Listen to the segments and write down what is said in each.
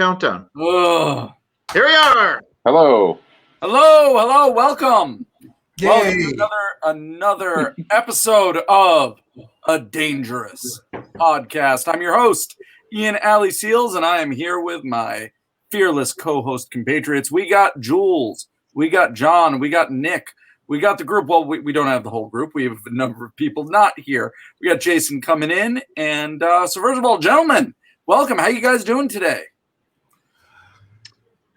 countdown. Ugh. Here we are. Hello. Welcome. Yay. Welcome to another episode of A Dangerous Podcast. I'm your host, Ian Alley Seals, and I am here with my fearless co-host compatriots. We got Jules, we got John, we got Nick, we got the group. Well, we don't have the whole group. We have a number of people not here. We got Jason coming in. And so first of all, gentlemen, welcome. How you guys doing today?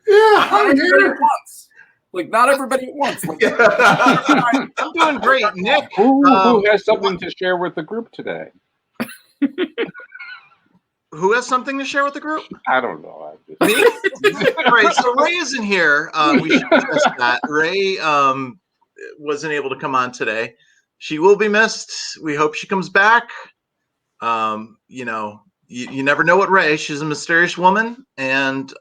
Yeah, I'm here. Not everybody at once. I'm doing great, Nick. Who has something to share with the group today? Who has something to share with the group? I don't know. Me? All right, so Ray isn't here. We should address that. Ray wasn't able to come on today. She will be missed. We hope she comes back. You never know what Ray. She's a mysterious woman, and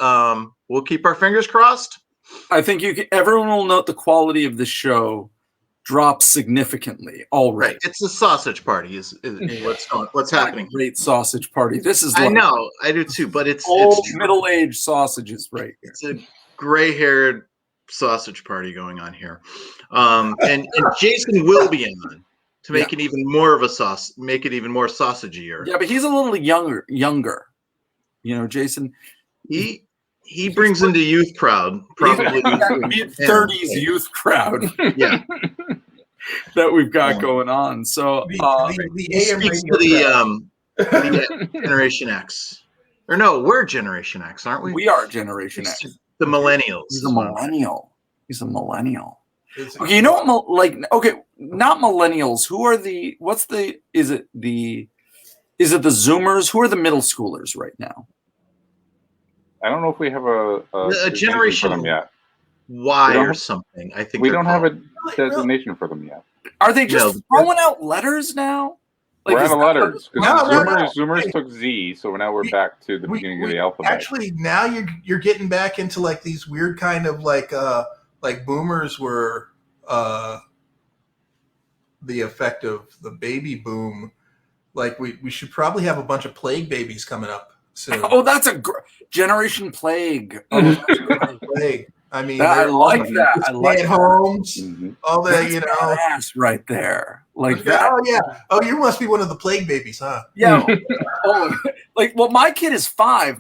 we'll keep our fingers crossed. I think everyone will note the quality of the show drops significantly already. Right. It's a sausage party. Is what's happening? Great sausage party. This is I know, I do too, but it's middle-aged sausages right here. It's a gray-haired sausage party going on here, and Jason will be in to make it even more of a sauce, make it even more sausagier. Yeah, but he's a little younger. You know, Jason. He brings in the youth crowd, probably mid-30s youth crowd. Yeah, that we've got going on. So the Generation X, or no, we're Generation X, aren't we? We are Generation X. The millennials. He's a millennial. Okay, you know what? Not millennials. Who are the? Is it the Zoomers? Who are the middle schoolers right now? I don't know if we have a generation for them yet. Y or something. I think we don't have a designation for them yet. Are they just throwing out letters now? We're out of letters. Zoomers took Z, so now we're back to the beginning of the alphabet. Actually, now you're getting back into like these weird kind of like boomers were the effect of the baby boom. Like we should probably have a bunch of plague babies coming up soon. Oh, that's a Generation Plague. Plague. I mean, I like that. I like homes. All that, ass right there, like that. Oh yeah. Oh, you must be one of the plague babies, huh? Yeah. My kid is 5.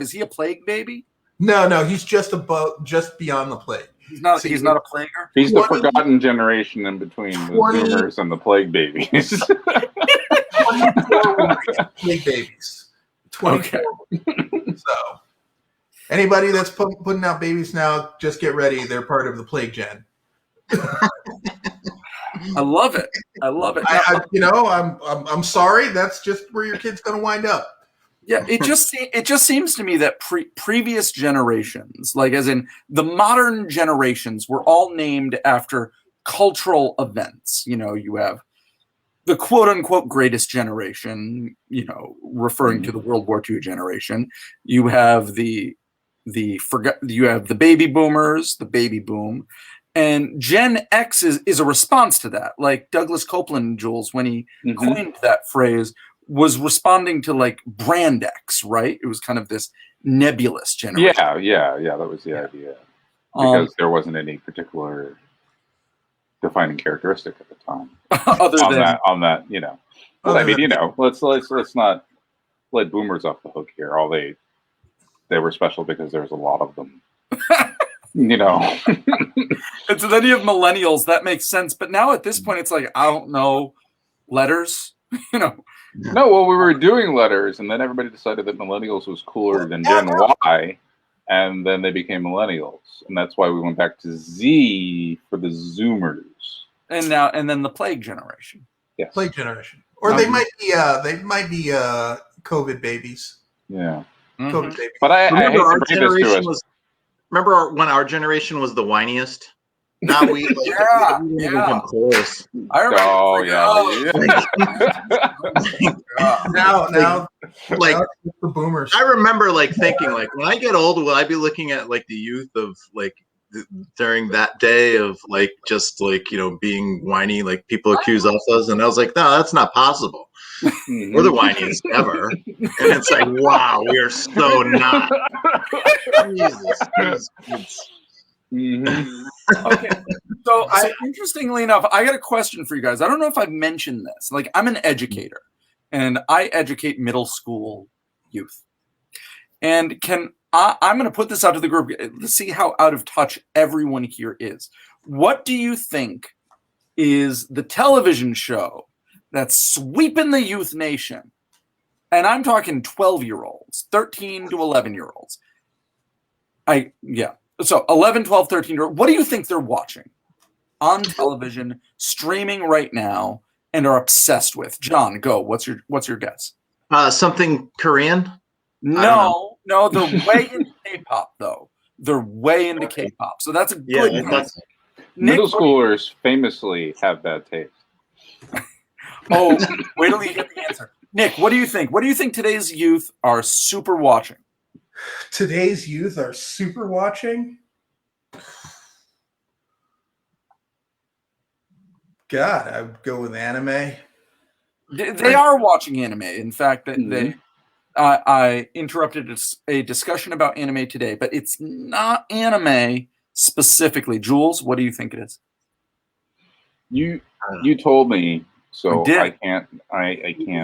Is he a plague baby? No. He's just beyond the plague. He's not a plaguer. He's the forgotten generation in between the Zoomers and the plague babies. 24 plague babies. 24. Okay. So, anybody that's putting out babies now, just get ready. They're part of the plague gen. I love it. I'm sorry. That's just where your kid's going to wind up. Yeah, it just seems to me that previous generations, like as in the modern generations, were all named after cultural events. You know, you have the quote unquote greatest generation, referring to the World War II generation. You have you have the baby boomers, the baby boom, and Gen X is a response to that. Like Douglas Copeland, Jules, when he coined that phrase, was responding to like Brand X, right? It was kind of this nebulous generation. Yeah. That was the idea, because there wasn't any particular defining characteristic at the time. Other than let's not let boomers off the hook here. All they were special because there was a lot of them. And so then you have millennials. That makes sense. But now at this point, it's like, I don't know, letters. No, well, we were doing letters, and then everybody decided that millennials was cooler than Gen Y, and then they became millennials, and that's why we went back to Z for the Zoomers. And then the plague generation. Yes. Plague generation, or they might be COVID babies. Yeah, COVID babies. But I hate to bring this to us. Remember when our generation was the whiniest? Now we yeah. Close. I remember. Oh yeah. Now the boomers. I remember thinking when I get old, will I be looking at the youth of during that day of being whiny, people accuse us of, and I was like, no, that's not possible. We're the whiniest ever. And it's like, wow, we are so not. Jesus. Okay. So interestingly enough, I got a question for you guys. I don't know if I've mentioned this. Like, I'm an educator, and I educate middle school youth. And I'm going to put this out to the group. Let's see how out of touch everyone here is. What do you think is the television show that's sweeping the youth nation? And I'm talking 12-year-olds, 13 to 11-year-olds. So 11, 12, 13-year-olds. What do you think they're watching on television, streaming right now, and are obsessed with? John, go. What's your guess? Something Korean? No, they're way into K-pop, though. They're way into K-pop. So that's a good guess. Middle schoolers famously have bad taste. Oh, wait till you get the answer. Nick, what do you think? What do you think today's youth are super watching? Today's youth are super watching? God, I would go with anime. They are watching anime. In fact, I interrupted a discussion about anime today, but it's not anime specifically. Jules, what do you think it is? You told me, so I can't.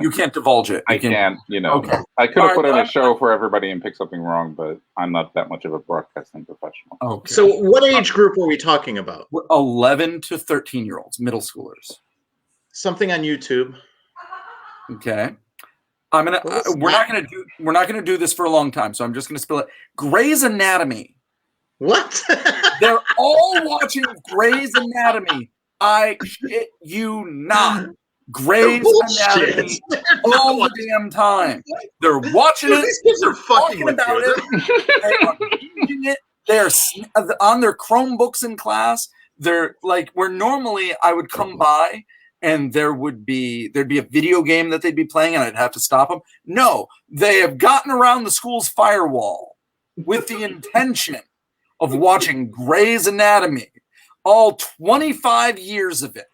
You can't divulge it. I can't. Okay. I could have put in a show for everybody and picked something wrong, but I'm not that much of a broadcasting professional. Okay. So, what age group are we talking about? 11 to 13-year-olds, middle schoolers. Something on YouTube. Okay. We're not gonna do this for a long time, so I'm just gonna spill it. Grey's Anatomy. What? They're all watching Grey's Anatomy. I shit you not. Grey's Anatomy all the damn time. They're watching it. They're talking about it. They are reading it. They're on their Chromebooks in class. They're like, where normally I would come by and there'd be a video game that they'd be playing and I'd have to stop them. No, they have gotten around the school's firewall with the intention of watching Grey's Anatomy, all 25 years of it.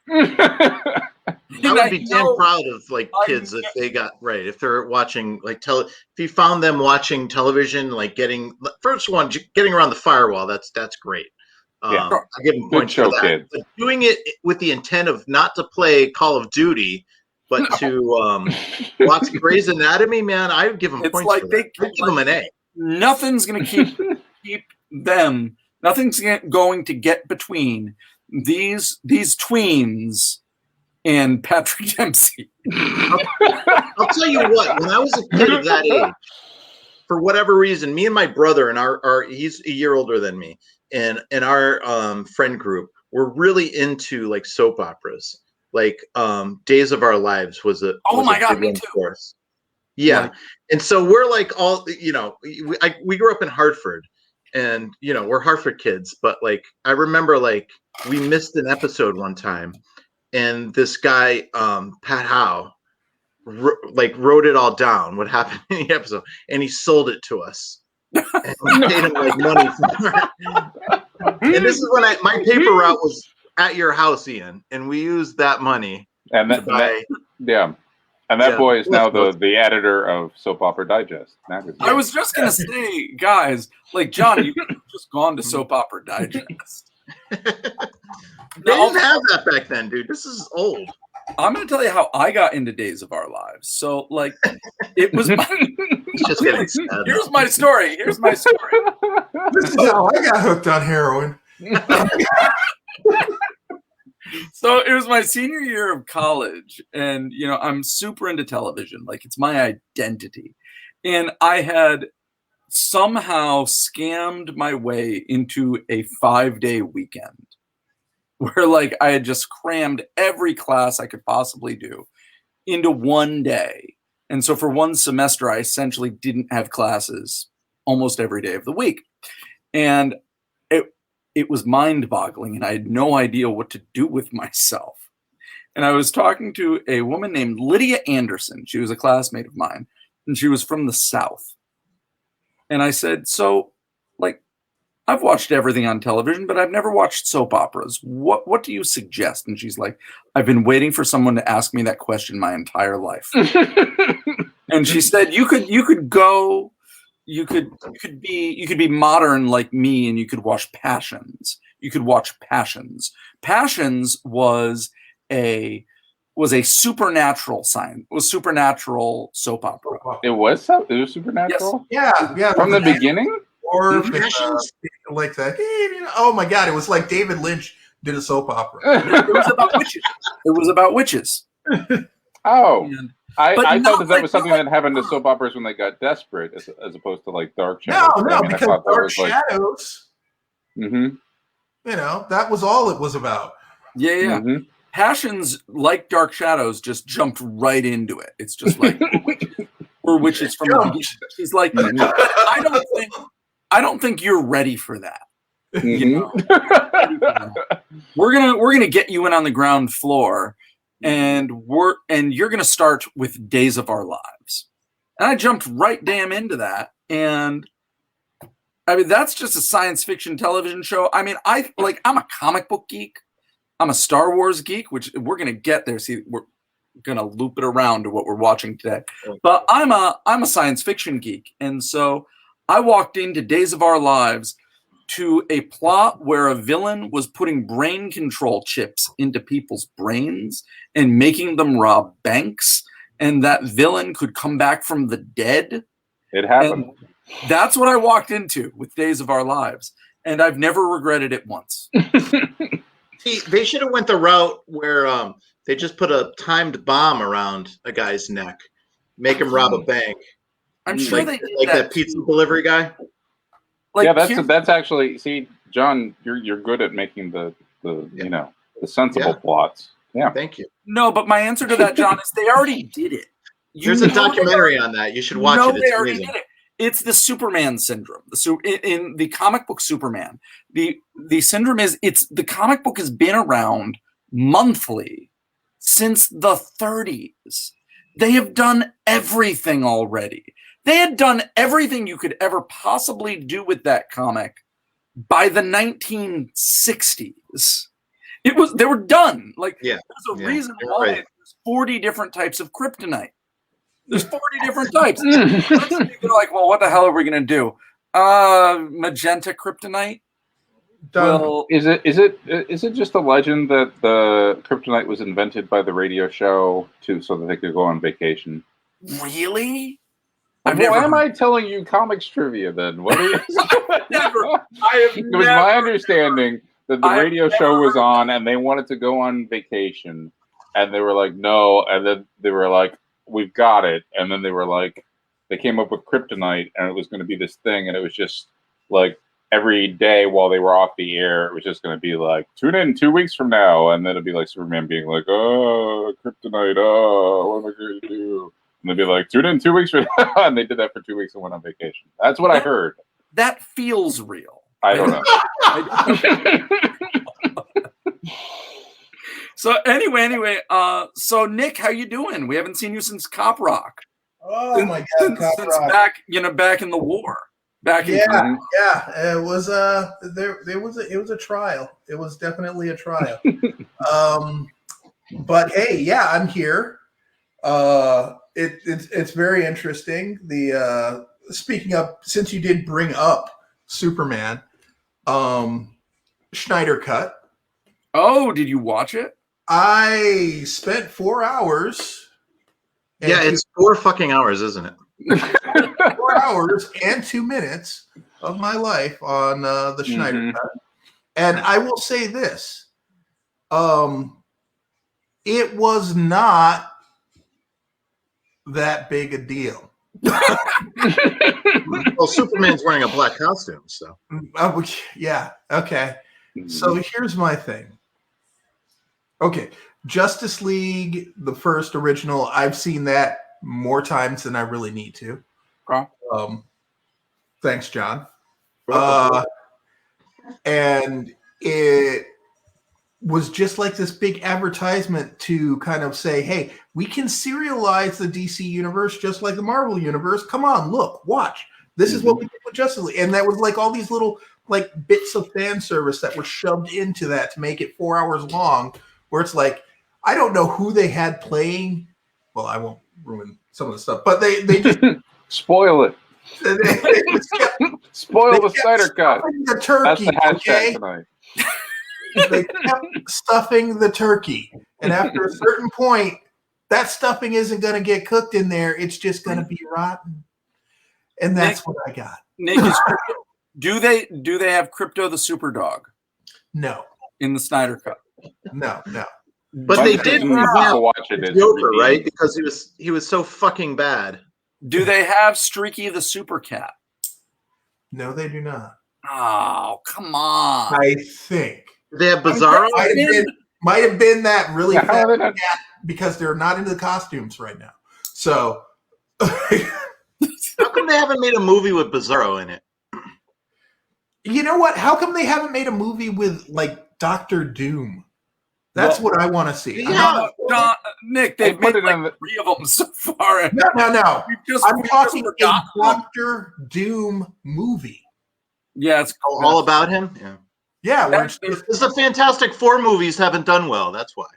I would be damn proud of kids if they got right. If they're watching if you found them watching television, getting around the firewall, that's great. I give them points for that. But doing it with the intent of not to play Call of Duty, but to watch Grey's Anatomy, man, I would give them points for that. I'd give them an A. Nothing's going to keep them. Nothing's going to get between these tweens and Patrick Dempsey. I'll tell you what. When I was a kid of that age, for whatever reason, me and my brother and he's a year older than me. And our friend group were really into soap operas, Days of Our Lives was a me too. Course. Yeah, and so we're all we grew up in Hartford, and we're Hartford kids, but I remember we missed an episode one time, and this guy Pat Howe wrote it all down what happened in the episode, and he sold it to us. And we paid him money for it. And this is when my paper route was at your house, Ian, and we used that money. And that boy is now the editor of Soap Opera Digest magazine. I was just gonna say, guys, John, you could have just gone to Soap Opera Digest. They didn't have that back then, dude. This is old. I'm going to tell you how I got into Days of Our Lives. So, it was my... just getting Here's my story. This is how I got hooked on heroin. So, it was my senior year of college. And, I'm super into television. It's my identity. And I had somehow scammed my way into a 5-day weekend, where I had just crammed every class I could possibly do into one day. And so for one semester, I essentially didn't have classes almost every day of the week. And it was mind-boggling, and I had no idea what to do with myself. And I was talking to a woman named Lydia Anderson. She was a classmate of mine, and she was from the South. And I said, so, I've watched everything on television, but I've never watched soap operas. What do you suggest? And she's like, I've been waiting for someone to ask me that question my entire life. And she said, you could go, you could be modern like me, and you could watch Passions. You could watch Passions. Passions was a supernatural supernatural soap opera. It was supernatural. Yeah, yeah. From the beginning. Or Passions? like that. Oh my God! It was like David Lynch did a soap opera. It was about witches. It was about witches. Oh. And, I thought that like, was something that happened to soap operas when they got desperate, as opposed to like Dark Shadows. No, because Dark Shadows. Mm-hmm. You know, that was all it was about. Yeah. Mm-hmm. Passions, like Dark Shadows, just jumped right into it. It's just like we're witches from the beginning. She's like, I don't think you're ready for that. You know? We're gonna get you in on the ground floor, and you're gonna start with Days of Our Lives. And I jumped right damn into that. And I mean, that's just a science fiction television show. I mean, I'm a comic book geek. I'm a Star Wars geek, which we're gonna get there. See, we're gonna loop it around to what we're watching today. But I'm a science fiction geek, and so I walked into Days of Our Lives to a plot where a villain was putting brain control chips into people's brains and making them rob banks, and that villain could come back from the dead. It happened. And that's what I walked into with Days of Our Lives, and I've never regretted it once. See, they should have went the route where they just put a timed bomb around a guy's neck, make him rob a bank. I'm sure they did like that pizza delivery guy. Like, yeah, that's actually, see, John, you're good at making the sensible plots. Yeah, thank you. No, but my answer to that, John, is they already did it. There's a documentary on that. You should watch it. They already did it. It's the Superman syndrome. In the comic book Superman, the syndrome is the comic book has been around monthly since the 30s. They have done everything already. They had done everything you could ever possibly do with that comic by the 1960s. They were done. Like, there's a reason why there's 40 different types of kryptonite. There's 40 different types. They're like, well, what the hell are we gonna do? Magenta kryptonite. Well, is it just a legend that the kryptonite was invented by the radio show so that they could go on vacation? Really? Why am I telling you comics trivia then? What are you? It was my understanding that the radio show was on and they wanted to go on vacation, and they were like, no, and then they were like, we've got it, and then they were like, they came up with kryptonite, and it was going to be this thing, and it was just like every day while they were off the air, it was just going to be like, tune in 2 weeks from now, and then it'd be like Superman being like, oh, kryptonite, oh, what am I going to do? And they'd be like, tune in 2 weeks from now, and they did that for 2 weeks and went on vacation. That's what I heard. That feels real. I don't know. So anyway, so Nick, how you doing? We haven't seen you since Cop Rock. Oh my God, Cop Rock. back in the war. It was it was a trial. It was definitely a trial. But hey, yeah, I'm here. It's very interesting. Speaking of, since you did bring up Superman, Snyder Cut. Oh, did you watch it? I spent 4 hours. Yeah, it's 4 fucking hours, isn't it? 4 hours and 2 minutes of my life on the Snyder Cut. And I will say this. It was not that big a deal. Well, Superman's wearing a black costume, so. Yeah, okay. So here's my thing. Okay, Justice League, the first original, I've seen that more times than I really need to. Thanks, John. And it was just like this big advertisement to kind of say, hey, we can serialize the DC universe just like the Marvel universe. Come on, look, watch. This is what we did with Justice League. And that was like all these little like bits of fan service that were shoved into that to make it 4 hours long, where it's like, I don't know who they had playing. Well, I won't ruin some of the stuff, but they just spoil it. Spoil the Snyder Cut. The That's turkey, the hashtag okay? tonight. They kept stuffing the turkey, and after a certain point, that stuffing isn't going to get cooked in there. It's just going to be rotten, and that's what I got. Nick, do they have Crypto the Super Dog No, in the Snyder Cut? no. But they did watch it as Joker, redeemed. right? Because he was so fucking bad. Do they have Streaky the Super Cat? No, they do not. Oh, come on. I think They have Bizarro. might have been that really Yeah, how fat are they not- cat because they're not into the costumes right now. So, How come they haven't made a movie with Bizarro in it? you know what? How come they haven't made a movie with like Doctor Doom? That's what I want to see. Yeah. Nick, they've Put made it on like 3 of them so far. No. I'm talking a forgotten them. Doctor Doom movie. Yeah, it's All about him. Yeah. Yeah, where it's just, Because the Fantastic Four movies haven't done well. That's why.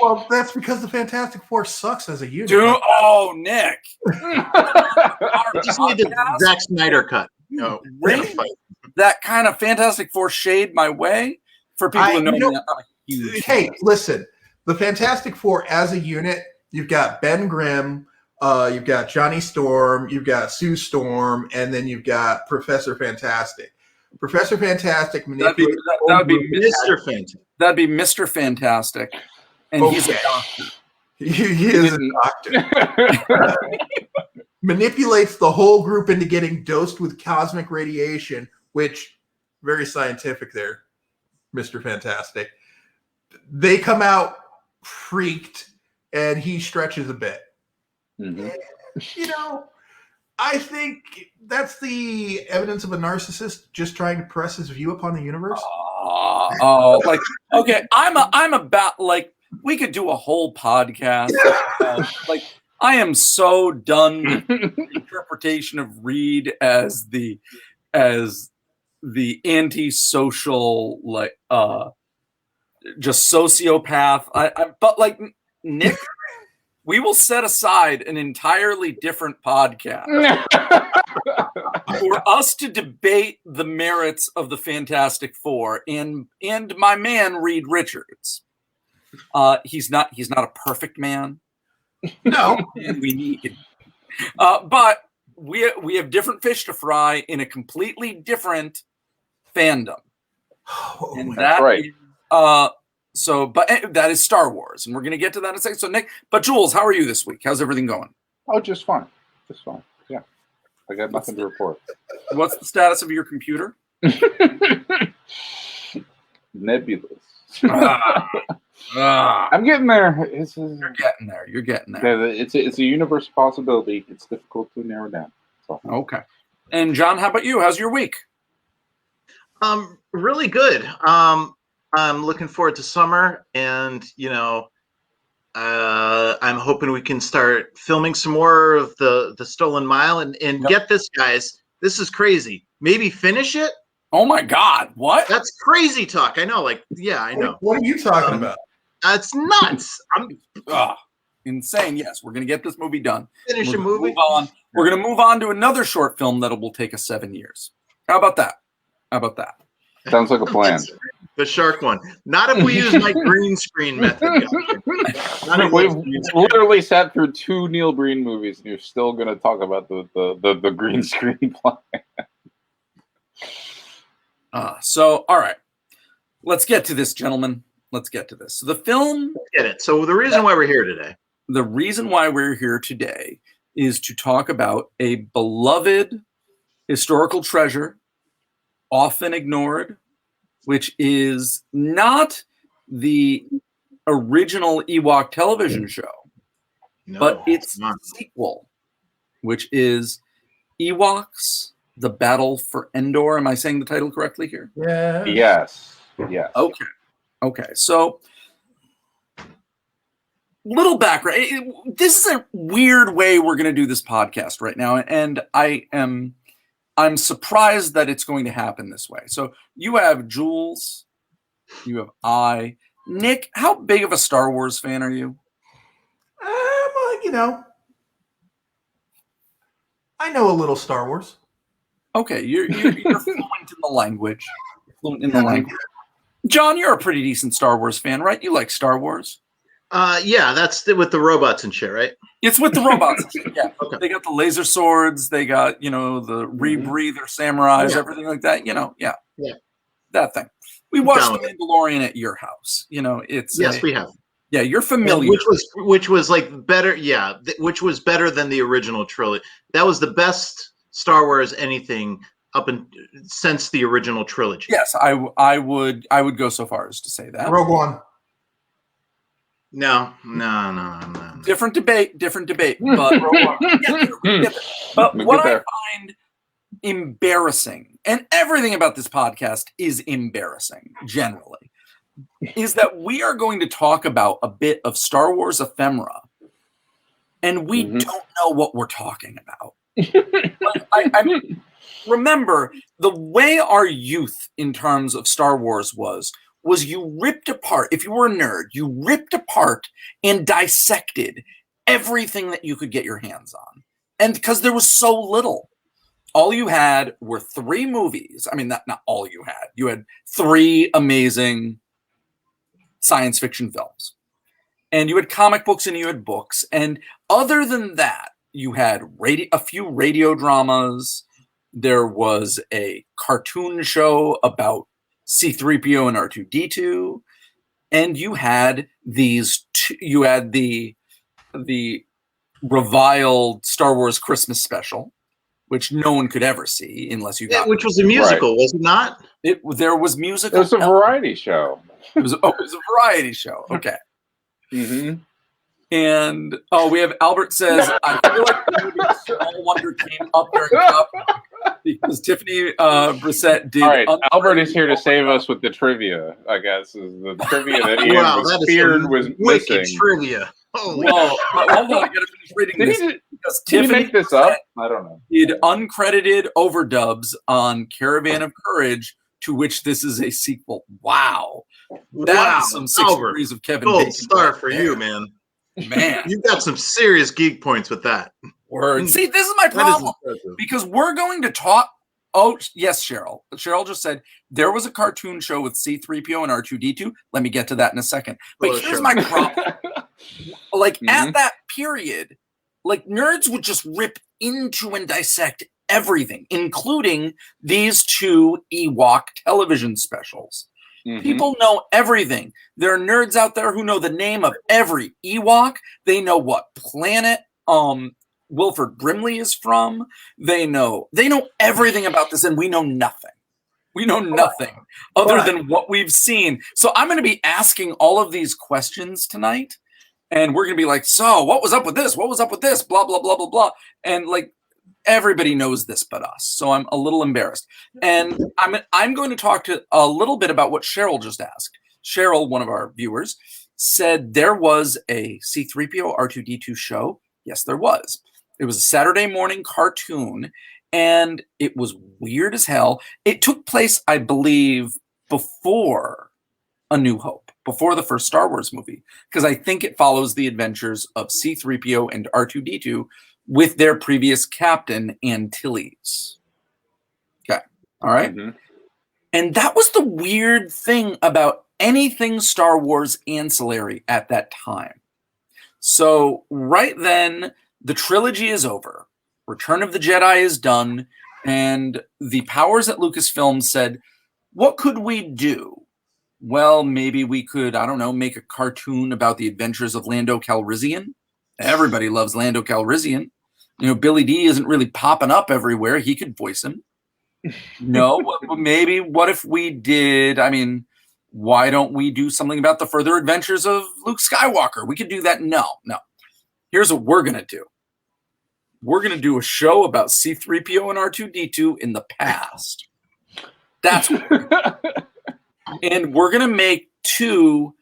well, that's because the Fantastic Four sucks as a unit. Nick. They just need the Zack Snyder cut. No, Bring that kind of Fantastic Four shade my way for people who know me. I'm a huge Hey, fan. listen, the Fantastic Four as a unit, you've got Ben Grimm, you've got Johnny Storm, you've got Sue Storm, and then you've got Professor Fantastic. Professor Fantastic manipulates. That'd be Mr. Fantastic. That'd be Mr. Fantastic, and he's a doctor. He is a doctor. Manipulates the whole group into getting dosed with cosmic radiation, which very scientific there, Mr. Fantastic. They come out freaked, and he stretches a bit. Mm-hmm. You know, I think that's the evidence of a narcissist just trying to press his view upon the universe. Like okay, I'm about like we could do a whole podcast. Like I am so done with the interpretation of Reed as the antisocial like just sociopath. But like Nick, we will set aside an entirely different podcast for us to debate the merits of the Fantastic Four and my man Reed Richards. He's not a perfect man. No, We need, but we have different fish to fry in a completely different fandom, and That's right. But that is Star Wars, and we're going to get to that in a second. So, Nick, but Jules, how are you this week? How's everything going? Oh, just fine. Just fine. Yeah. I got nothing to report. What's the status of your computer? Nebulous. Ah, I'm getting there. you're getting there. It's a universe possibility. It's difficult to narrow down. So. Okay. And John, how about you? How's your week? Really good. I'm looking forward to summer, and I'm hoping we can start filming some more of the Stolen Mile, and get this, guys. This is crazy. Maybe finish it. Oh my God! What? That's crazy talk. I know. Like, yeah, I know. what are you talking about? That's nuts. I'm Insane. Yes, we're gonna get this movie done. finish We're a gonna movie. move on. We're gonna move on to another short film that will take us 7 years. How about that? Sounds like a plan. The shark one. Not if we use my green screen method. We've literally sat through 2 Neil Breen movies, and you're still going to talk about the green screen plan. So, all right. Let's get to this, gentlemen. Let's get to this. So the film. Get it. So the reason why we're here today. The reason why we're here today is to talk about a beloved historical treasure, often ignored, which is not the original Ewok television show, No, but its not. sequel, which is Ewoks, The Battle for Endor. Am I saying the title correctly here? Yeah. Yes. Okay. So, little background. This is a weird way we're going to do this podcast right now, and I'm surprised that it's going to happen this way. So you have Jules, you have I. Nick, how big of a Star Wars fan are you? I know a little Star Wars. Okay, you're fluent in the language. Fluent in the language. John, you're a pretty decent Star Wars fan, right? You like Star Wars? Yeah, that's with the robots and shit, right? It's with the robots. Yeah, Okay. They got the laser swords. They got the rebreather samurais, everything like that. Yeah, that thing. We watched The Mandalorian at your house. It's we have. Yeah, you're familiar. Which was like better. Yeah, which was better than the original trilogy. That was the best Star Wars anything since the original trilogy. Yes, I would go so far as to say that. Rogue One. No. Different debate. But but what I find embarrassing, and everything about this podcast is embarrassing generally, is that we are going to talk about a bit of Star Wars ephemera, and we don't know what we're talking about. I mean, remember, the way our youth in terms of Star Wars was you ripped apart, if you were a nerd, you ripped apart and dissected everything that you could get your hands on. And because there was so little, all you had were 3 movies. I mean, not all you had. You had 3 amazing science fiction films. And you had comic books and you had books. And other than that, you had a few radio dramas. There was a cartoon show about C-3PO and R2-D2, and you had you had the reviled Star Wars Christmas special, which no one could ever see unless you got which was a musical, was it not? There was musical. It was a variety show. It was a variety show. Okay. And we have Albert says, I feel like the movie Small Wonder came up during Cup because Tiffany Brissett did. All right, Albert is here to save us with the trivia, I guess. Is the trivia that Ian was feared was missing. Trivia. Hold on, I gotta finish reading this. Did he make this up? I don't know. Did uncredited overdubs on Caravan of Courage, to which this is a sequel. Wow. That's some 6 degrees of Kevin Gold Bacon star for you, man. Man, you've got some serious geek points with that. Word. See, this is my problem because we're going to talk. Oh, yes, Cheryl. Cheryl just said there was a cartoon show with C-3PO and R2-D2. Let me get to that in a second. But here's my problem. At that period, nerds would just rip into and dissect everything, including these 2 Ewok television specials. People know everything. There are nerds out there who know the name of every Ewok. They know what planet Wilford Brimley is from. They know everything about this, and we know nothing. We know nothing other than what we've seen. So I'm going to be asking all of these questions tonight, and we're going to be like, so what was up with this? What was up with this? Blah, blah, blah, blah, blah. And everybody knows this but us, so I'm a little embarrassed. And I'm going to talk to a little bit about what Cheryl just asked. Cheryl, one of our viewers, said there was a C-3PO R2-D2 show. Yes, there was. It was a Saturday morning cartoon, and it was weird as hell. It took place, I believe, before A New Hope, before the first Star Wars movie, because I think it follows the adventures of C-3PO and R2-D2 with their previous captain, Antilles. Okay. All right. And that was the weird thing about anything Star Wars ancillary at that time. So right then, the trilogy is over. Return of the Jedi is done. And the powers at Lucasfilm said, what could we do? Well, maybe we could, I don't know, make a cartoon about the adventures of Lando Calrissian. Everybody loves Lando Calrissian. Billy D isn't really popping up everywhere. He could voice him. No, maybe what if we did? I mean, why don't we do something about the further adventures of Luke Skywalker? We could do that. No. Here's what we're going to do. We're going to do a show about C-3PO and R2-D2 in the past. That's what we're gonna do. And we're going to make 2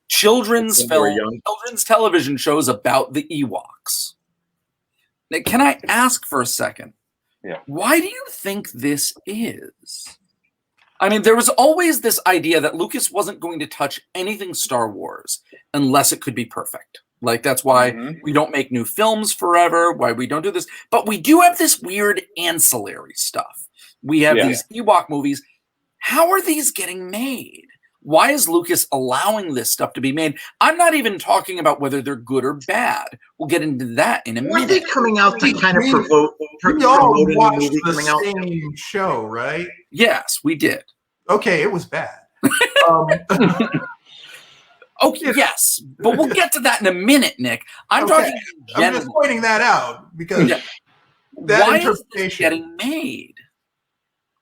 children's television shows about the Ewoks. Now, can I ask for a second? Yeah. Why do you think this is? I mean, there was always this idea that Lucas wasn't going to touch anything Star Wars unless it could be perfect. Like, that's why we don't make new films forever, why we don't do this. But we do have this weird ancillary stuff. We have these Ewok movies. How are these getting made? Why is Lucas allowing this stuff to be made? I'm not even talking about whether they're good or bad. We'll get into that in a minute. Are they coming out to kind of promote We all a watched movie the coming out? same show, right? Yes, we did. Okay, it was bad. Okay, yes, but we'll get to that in a minute, Nick. I'm talking in I'm general. just pointing that out because that Why is this interpretation getting made?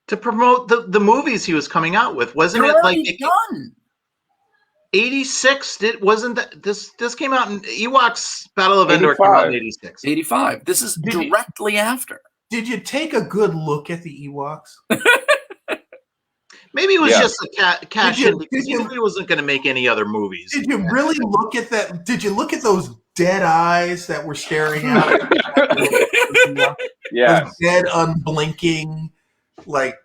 To promote the movies he was coming out with, wasn't They're it like already done. 86? Wasn't that this came out in Ewoks Battle of Endor came out in 86. 85. This is directly after. Did you take a good look at the Ewoks? Maybe it was just a cash Did you- in because he knew he wasn't going to make make any other movies. Did you really look at that? Did you look at those dead eyes that were staring out? Yeah. Those dead, unblinking, like,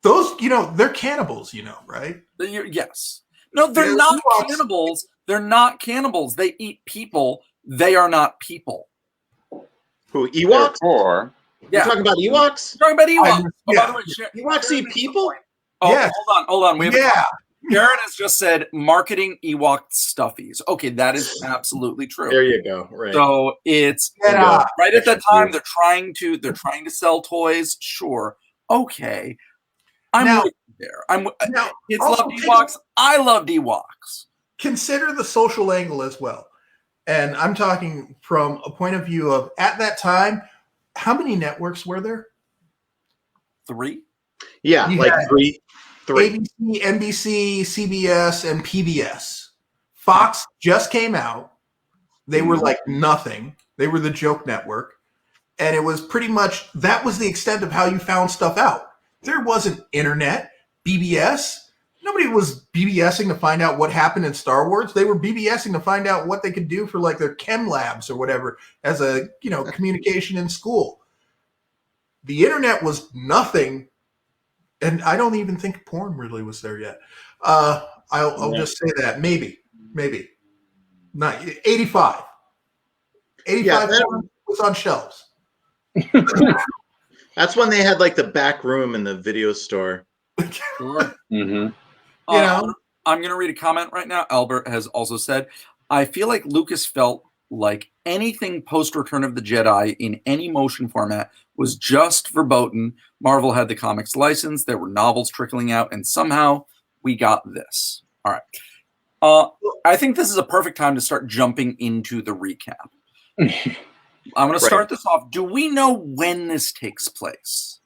those, they're cannibals, right? Yes. No, they're Yeah, not Ewoks- cannibals. They're not cannibals. They eat people. They are not people. Who, Ewoks? Therefore, You're talking about Ewoks? We're talking about Ewoks. Oh, by the way, Ewoks eat people? Oh, Yes. hold on. We have Yeah. Karen has just said marketing Ewok stuffies. Okay, that is absolutely true. There you go. Right. So it's Yeah. right at that time they're trying to sell toys. Sure, okay, I'm Now- with you there. Now, Kids also loved Ewoks. I loved Ewoks. consider the social angle as well. And I'm talking from a point of view of, at that time, how many networks were there? 3. Yeah, You like had three. ABC, NBC, CBS, and PBS. Fox just came out. They were like nothing. They were the joke network. And it was pretty much, that was the extent of how you found stuff out. There wasn't internet, BBS. Nobody was BBSing to find out what happened in Star Wars. They were BBSing to find out what they could do for like their chem labs or whatever as a, communication in school. The internet was nothing. And I don't even think porn really was there yet. I'll just say that. Maybe. Not 85. 85 porn was on shelves. That's when they had like the back room in the video store. Sure. mhm. I'm going to read a comment right now. Albert has also said, I feel like Lucas felt like anything post Return of the Jedi in any motion format was just verboten. Marvel had the comics license. There were novels trickling out, and somehow we got this. All right. I think this is a perfect time to start jumping into the recap. I'm going to start this off. Do we know when this takes place?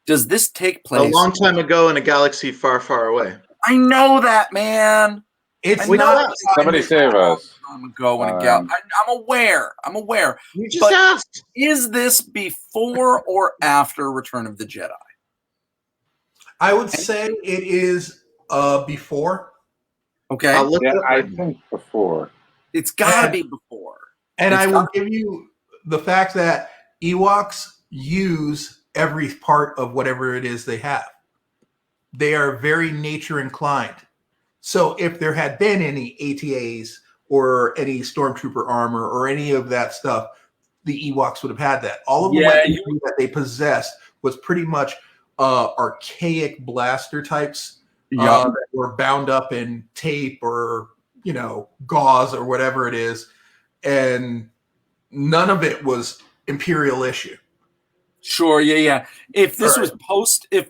Does this take place? A long time ago in a galaxy far, far away. I know that, man. It's We know not. that. Somebody save us. I'm aware. I'm aware. You just But- asked. Is this before or after Return of the Jedi? I would say it is before. Okay. I'll look Yeah, it up I right now. think before. It's got to be before. And It's I will got- give you the fact that Ewoks use every part of whatever it is they have. They are very nature inclined. So if there had been any ATAs or any stormtrooper armor or any of that stuff, the Ewoks would have had that. All of the weapons that they possessed was pretty much archaic blaster types that were bound up in tape or gauze or whatever it is, and none of it was Imperial issue. Sure. Yeah. If this was post, here's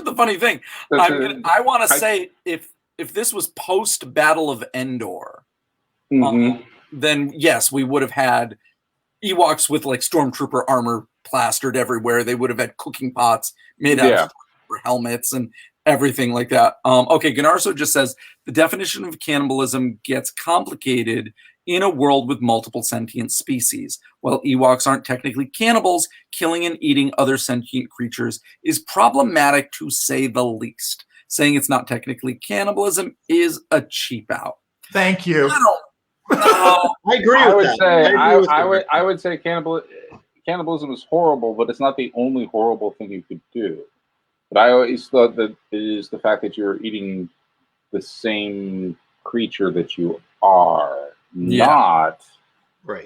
the funny thing. I want to say if this was post Battle of Endor, then yes, we would have had Ewoks with like stormtrooper armor plastered everywhere. They would have had cooking pots made out of stormtrooper helmets and everything like that. Okay, Gunarso just says the definition of cannibalism gets complicated in a world with multiple sentient species. While Ewoks aren't technically cannibals, killing and eating other sentient creatures is problematic to say the least. Saying it's not technically cannibalism is a cheap out. Thank you. I agree with that. I would say cannibalism is horrible, but it's not the only horrible thing you could do. But I always thought that it is the fact that you're eating the same creature that you are, Yeah.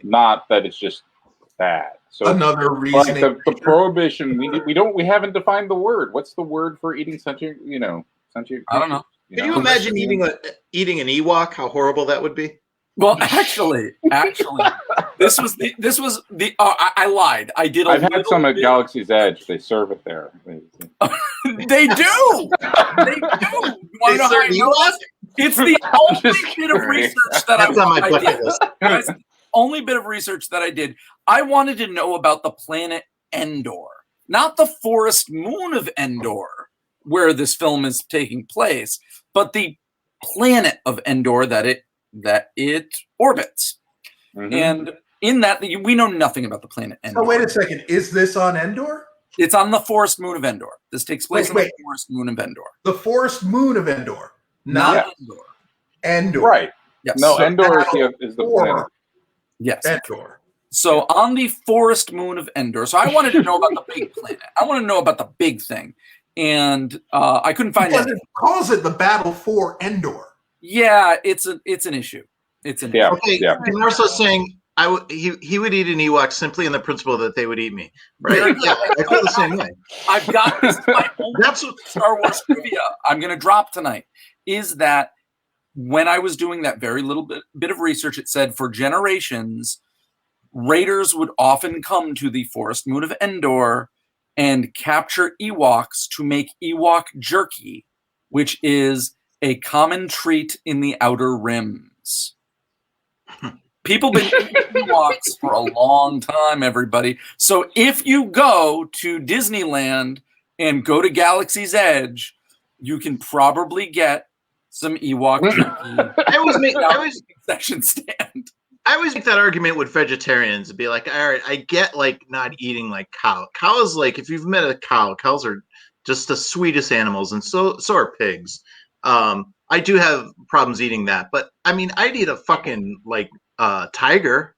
not that it's just bad. So Another reason. like the prohibition, we haven't defined the word. What's the word for eating sentient? Sentient. I don't know. Can you imagine eating an Ewok? How horrible that would be. Well, actually, this was the. I lied. I did. I've had some at Galaxy's Edge. They serve it there. They do. They do. You want to know how I know this? It's the only bit of research that I did. Guys, the only bit of research that I did. I wanted to know about the planet Endor, not the forest moon of Endor, where this film is taking place, but the planet of Endor that it orbits. Mm-hmm. And in that, we know nothing about the planet Endor. So wait a second. Is this on Endor? It's on the forest moon of Endor. This takes place on the forest moon of Endor. The forest moon of Endor. Not Endor. Endor. Right. Yes. No, So Endor is the planet. Yes. Endor. So on the forest moon of Endor. So I wanted to know about the big planet. I want to know about the big thing. And I couldn't find it. It calls it the Battle for Endor. Yeah, it's an issue. It's an issue. Okay, you're also saying he would eat an Ewok simply on the principle that they would eat me, right? Yeah, I feel the same way. I've got this. That's what Star Wars trivia I'm going to drop tonight is that when I was doing that very little bit of research, it said for generations, raiders would often come to the forest moon of Endor and capture Ewoks to make Ewok jerky, which is a common treat in the Outer Rims. People been eating Ewoks for a long time, everybody. So if you go to Disneyland and go to Galaxy's Edge, you can probably get some Ewok jerky. I always concession stand. I always make that argument with vegetarians and be like, all right, I get like not eating like cow. Cows, like if you've met a cow, cows are just the sweetest animals, and so are pigs. I do have problems eating that, but I mean, I'd eat a fucking like tiger.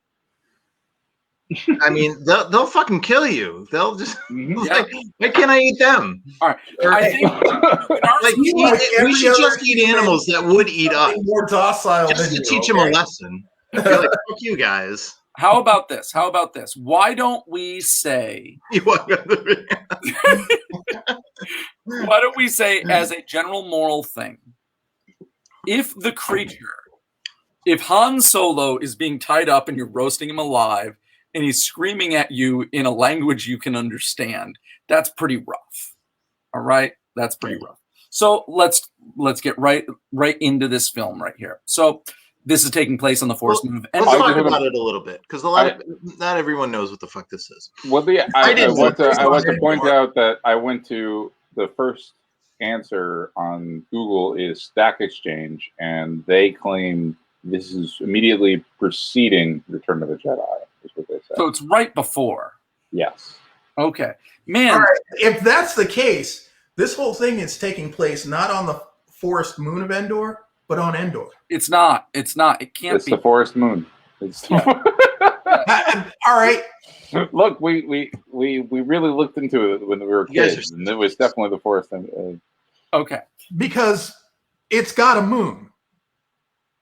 I mean, they'll fucking kill you. They'll just like, why can't I eat them? All right, I think like we should just eat animals that would eat us. More docile just than to teach them a lesson. Be like, fuck you guys. How about this? Why don't we say? Why don't we say, as a general moral thing, if Han Solo is being tied up and you're roasting him alive, and he's screaming at you in a language you can understand, that's pretty rough. All right, that's pretty rough. So let's get right into this film right here. So this is taking place on the forest moon of Endor. Let's talk about it a little bit, because not everyone knows what the fuck this is. Well, I want to point out that I went to the first answer on Google is Stack Exchange, and they claim this is immediately preceding Return of the Jedi, is what they said. So it's right before. Yes. Okay. Man. All right. If that's the case, this whole thing is taking place not on the forest moon of Endor, but on Endor. It's not. It can't be. It's the forest moon. All right. Look, we really looked into it when we were kids, and it was definitely the forest. Okay. Because it's got a moon.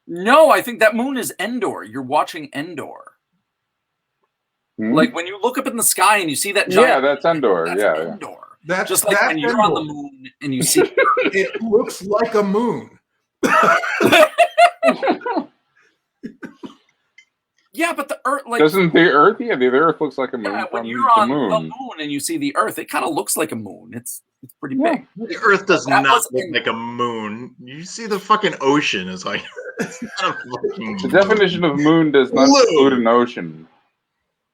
No, I think that moon is Endor. You're watching Endor. Hmm? Like when you look up in the sky and you see that giant. Yeah, that's Endor. That's Endor. That's just like when you're on the moon and you see. It looks like a moon. Yeah, but the Earth, like, doesn't the Earth? Yeah, the Earth looks like a moon. Yeah, when from you're on the moon. the moon and you see the Earth, it kind of looks like a moon. It's pretty big. The Earth does not look like a moon. You see the fucking ocean is like. It's not a fucking the definition of moon does not preclude an ocean.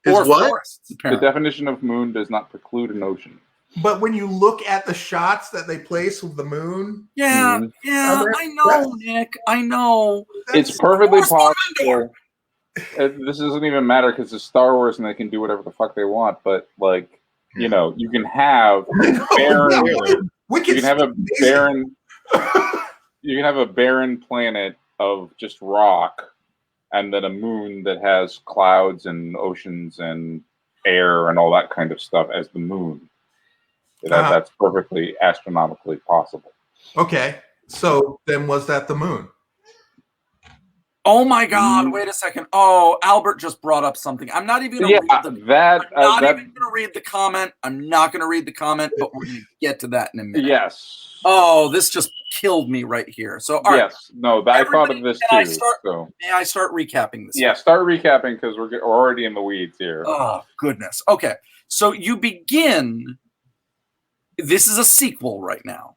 Or what? Forests, the definition of moon does not preclude an ocean. But when you look at the shots that they place with the moon, yeah, I know, Nick. I know. It's perfectly possible. This doesn't even matter because it's Star Wars and they can do whatever the fuck they want. But like, you know, you can have barren. You can have a barren. You can have a barren planet of just rock, and then a moon that has clouds and oceans and air and all that kind of stuff as the moon. That's perfectly astronomically possible. Okay, so then was that the moon? Oh my God! Wait a second. Oh, Albert just brought up something. I'm not even. Yeah, even going to read the comment. I'm not going to read the comment, but we're going to get to that in a minute. Yes. Oh, this just killed me right here. So, all right. Yes. No, I thought of this too. May I start recapping this? Yeah, start recapping because we're already in the weeds here. Oh goodness. Okay, so you begin. This is a sequel right now.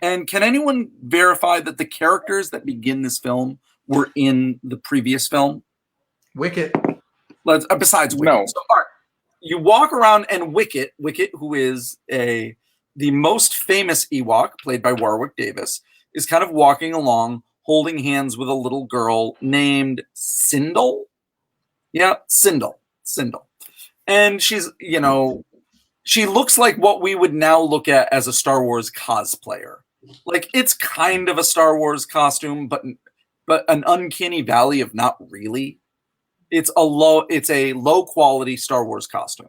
And can anyone verify that the characters that begin this film were in the previous film? Wicket. Besides Wicket. No. So, all right, you walk around and Wicket, who is the most famous Ewok, played by Warwick Davis, is kind of walking along, holding hands with a little girl named Cindel. Yeah, Cindel. And she's, she looks like what we would now look at as a Star Wars cosplayer. Like, it's kind of a Star Wars costume, but an uncanny valley of not really. It's a low quality Star Wars costume.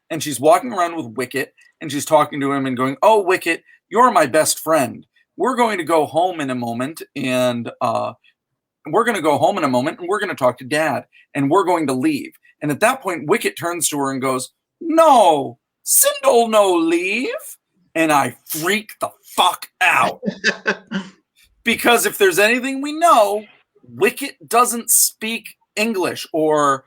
And she's walking around with Wicket, and she's talking to him and going, "Oh, Wicket, you're my best friend. We're going to go home in a moment, and we're going to talk to Dad, and we're going to leave." And at that point, Wicket turns to her and goes, "No, Cindel no leave." And I freak the fuck out. Because if there's anything we know, Wicket doesn't speak English or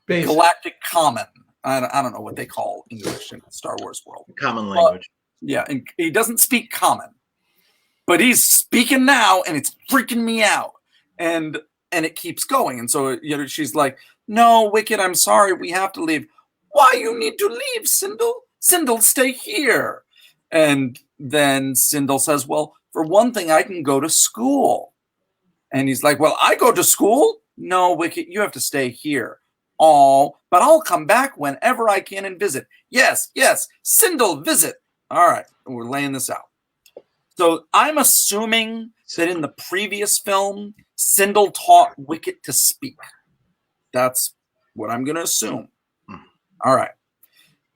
Galactic Common. I don't know what they call English in the Star Wars world. Common language. Yeah, and he doesn't speak Common. But he's speaking now, and it's freaking me out. And it keeps going. And so she's like, "No, Wicket, I'm sorry, we have to leave." "Why you need to leave, Cindel? Cindel, stay here." And then Cindel says, "Well, for one thing, I can go to school." And he's like, "Well, I go to school?" "No, Wicket, you have to stay here." "Oh, but I'll come back whenever I can and visit." Yes, Cindel, visit." All right, we're laying this out. So I'm assuming that in the previous film, Cindel taught Wicket to speak. That's what I'm going to assume. All right.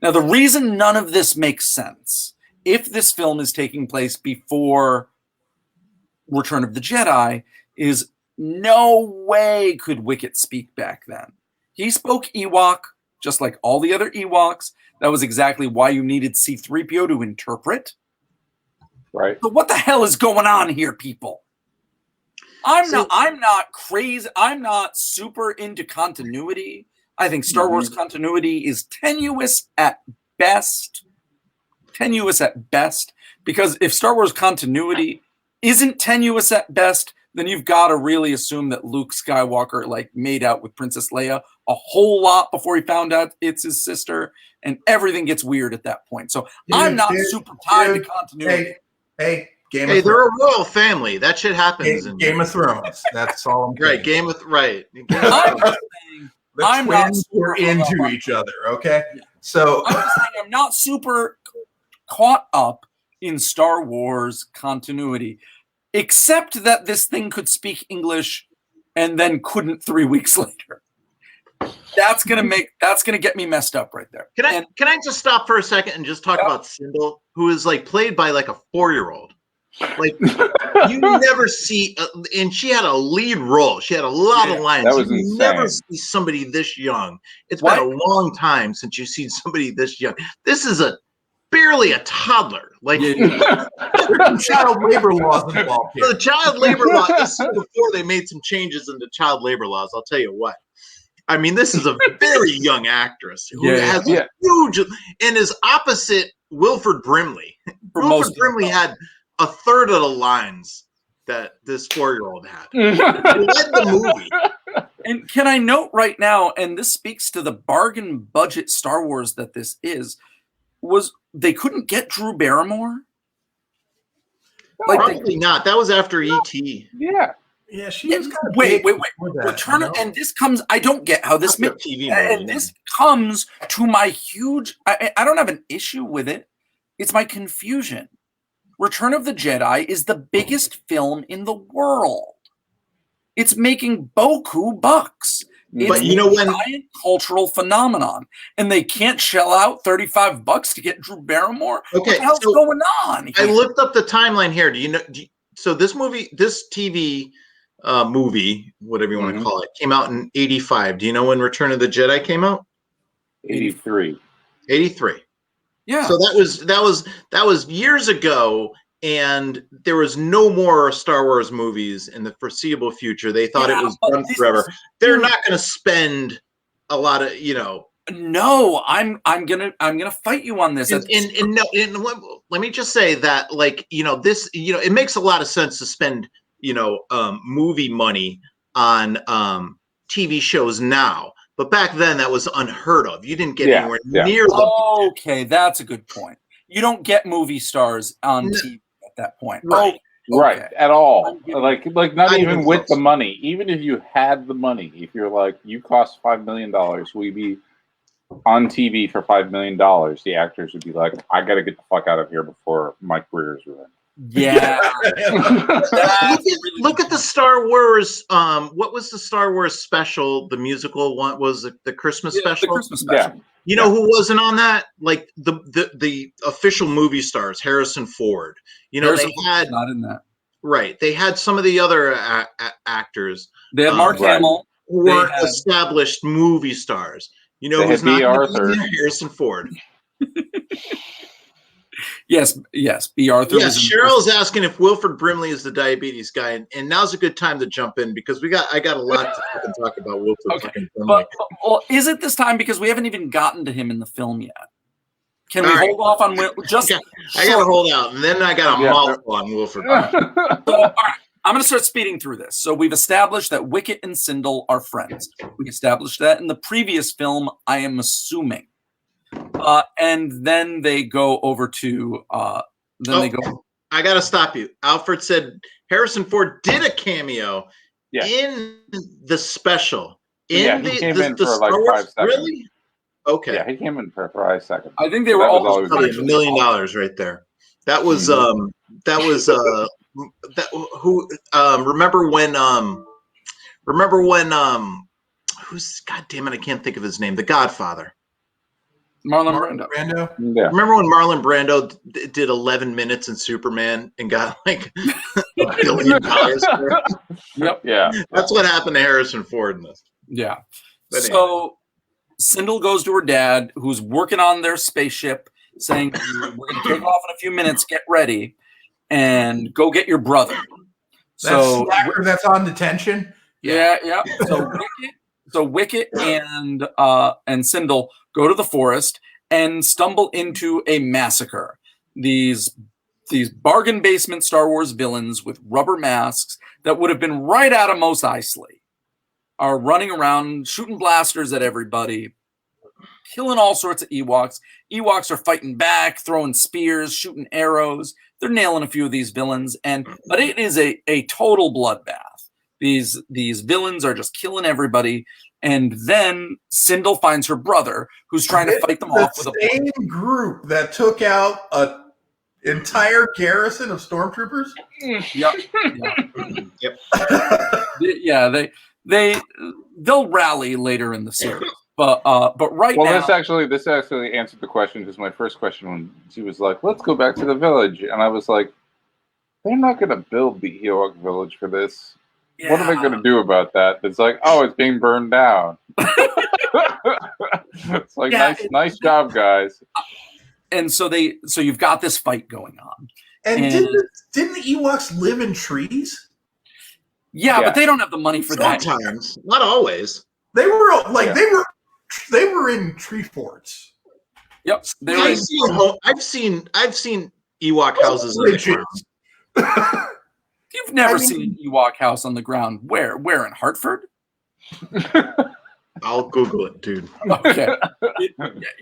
Now, the reason none of this makes sense, if this film is taking place before Return of the Jedi, is no way could Wicket speak back then. He spoke Ewok, just like all the other Ewoks. That was exactly why you needed C-3PO to interpret. Right. So what the hell is going on here, people? I'm not crazy. I'm not super into continuity. I think Star Wars continuity is tenuous at best. Because if Star Wars continuity isn't tenuous at best, then you've got to really assume that Luke Skywalker made out with Princess Leia a whole lot before he found out it's his sister, and everything gets weird at that point. So I'm not super tied to continuity. Hey, they're a royal family. That shit happens in Game of Thrones. That's all I'm saying. Right, Game of I'm not super into each other, okay? Yeah. So I'm just saying I'm not super caught up in Star Wars continuity, except that this thing could speak English and then couldn't 3 weeks later. That's gonna get me messed up right there. Can I just stop for a second and just talk about Cindel, who is played by a 4-year-old? You never see, and she had a lead role. She had a lot of lines. That was you insane. Never see somebody this young. It's been a long time since you've seen somebody this young. This is barely a toddler. Child labor laws involved here. The child labor law. This is before they made some changes into child labor laws. I'll tell you what. I mean, this is a very young actress who has a huge, and is opposite Wilford Brimley. Wilford Brimley had a third of the lines that this 4-year-old had. He led the movie. And can I note right now, and this speaks to the bargain budget Star Wars that this was they couldn't get Drew Barrymore? Probably not. That was after E.T. Yeah. Yeah, she was kind of wait. Return and this comes. I don't get how this makes TV. And this comes to my huge. I don't have an issue with it. It's my confusion. Return of the Jedi is the biggest film in the world. It's making beaucoup bucks. It's a giant cultural phenomenon, and they can't shell out $35 to get Drew Barrymore. Okay, what the hell's going on here? I looked up the timeline here. So this movie, this TV movie, whatever you want to Mhm. call it, came out in 85. Do you know when Return of the Jedi came out? 83. 83. Yeah. So that was years ago, and there was no more Star Wars movies in the foreseeable future. They thought it was done forever. They're not going to spend a lot of, No, I'm gonna fight you on this. and no, and let me just say that, like, this, it makes a lot of sense to spend, movie money on TV shows now, but back then that was unheard of. You didn't get anywhere near the. Okay, that's a good point. You don't get movie stars on TV at that point. Right. Right, at all. Like not Not even even with close. the money. Even if you had the money, if you're like, you cost $5 million, we be on TV for $5 million, the actors would be like, I got to get the fuck out of here before my career is ruined. Yeah. Look at the Star Wars. What was the Star Wars special? The musical one was the Christmas special. The Christmas special. You know who wasn't on that? Like the official movie stars, Harrison Ford. Harrison They Ford had was not in that. right. They had some of the other actors. They had Mark Hamill. Who weren't established movie stars. You know They who's had not B. Arthur. Harrison Ford. Yes, B. Arthur. Yes, Cheryl's asking if Wilford Brimley is the diabetes guy, and now's a good time to jump in because I got a lot to fucking talk about Wilford fucking Brimley. Well, is it this time because we haven't even gotten to him in the film yet? Can we All right. hold off on just? Okay. I gotta hold out, and then I got a mouthful on Wilford. So, all right, I'm going to start speeding through this. So we've established that Wicket and Cindel are friends. We established that in the previous film, I am assuming. And then they go over to. They go. I gotta stop you. Alfred said Harrison Ford did a cameo in the special. He came in for like 5 seconds. Really? Okay. Yeah, he came in for 5 seconds. I think they were all probably $1 million right there. That was remember when who's, god damn it, I can't think of his name, The Godfather. Marlon Brando. Yeah. Remember when Marlon Brando did 11 minutes in Superman and got like $1 billion for it? Yep. Yeah. That's what happened to Harrison Ford in this. Yeah. But so Cindel goes to her dad, who's working on their spaceship, saying, "We're going to take off in a few minutes. Get ready, and go get your brother." So that's on detention. Yeah. So Wicket and Cindel go to the forest and stumble into a massacre. These bargain basement Star Wars villains with rubber masks that would have been right out of Mos Eisley are running around shooting blasters at everybody, killing all sorts of Ewoks. Ewoks are fighting back, throwing spears, shooting arrows. They're nailing a few of these villains, but it is a total bloodbath. These villains are just killing everybody. And then Cindel finds her brother, who's trying to fight them off with a same group that took out an entire garrison of stormtroopers. Yep. Yeah, they'll rally later in the series, but right now. This actually answered the question, because my first question when she was like, "Let's go back to the village," and I was like, "They're not going to build the Ewok village for this. Yeah. What are they going to do about that?" It's like, "Oh, it's being burned down." It's like, nice job, guys. And so you've got this fight going on. And didn't the Ewoks live in trees? Yeah, but they don't have the money for that. Sometimes, not always. They were they were in tree forts. Yep, I've seen Ewok houses in the ground. You've never seen an Ewok house on the ground. Where in Hartford? I'll Google it, dude. Okay.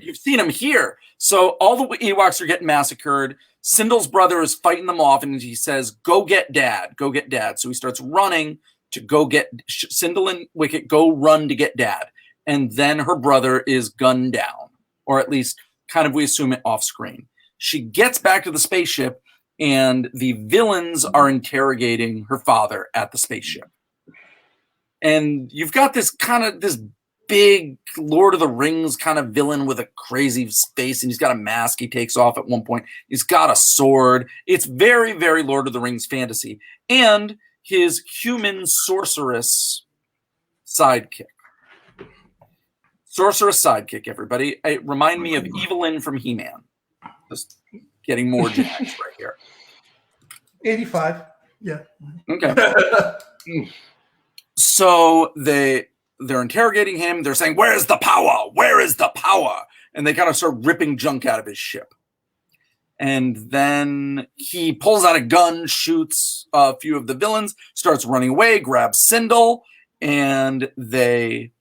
You've seen them here. So all the Ewoks are getting massacred. Cindel's brother is fighting them off, and he says, "Go get Dad. Go get Dad." So he starts running to go get Cindel and Wicket. Go run to get Dad. And then her brother is gunned down, or at least kind of we assume it off screen. She gets back to the spaceship, and the villains are interrogating her father at the spaceship. And you've got this big Lord of the Rings kind of villain with a crazy face, and he's got a mask he takes off at one point. He's got a sword. It's very, very Lord of the Rings fantasy. And his human sorceress sidekick. Sorceress sidekick, everybody. It remind me of Evelyn from He-Man. Just getting more jacks right here. 85. Yeah. Okay. So they're interrogating him. They're saying, "Where's the power? Where is the power?" And they kind of start ripping junk out of his ship. And then he pulls out a gun, shoots a few of the villains, starts running away, grabs Cindel, and they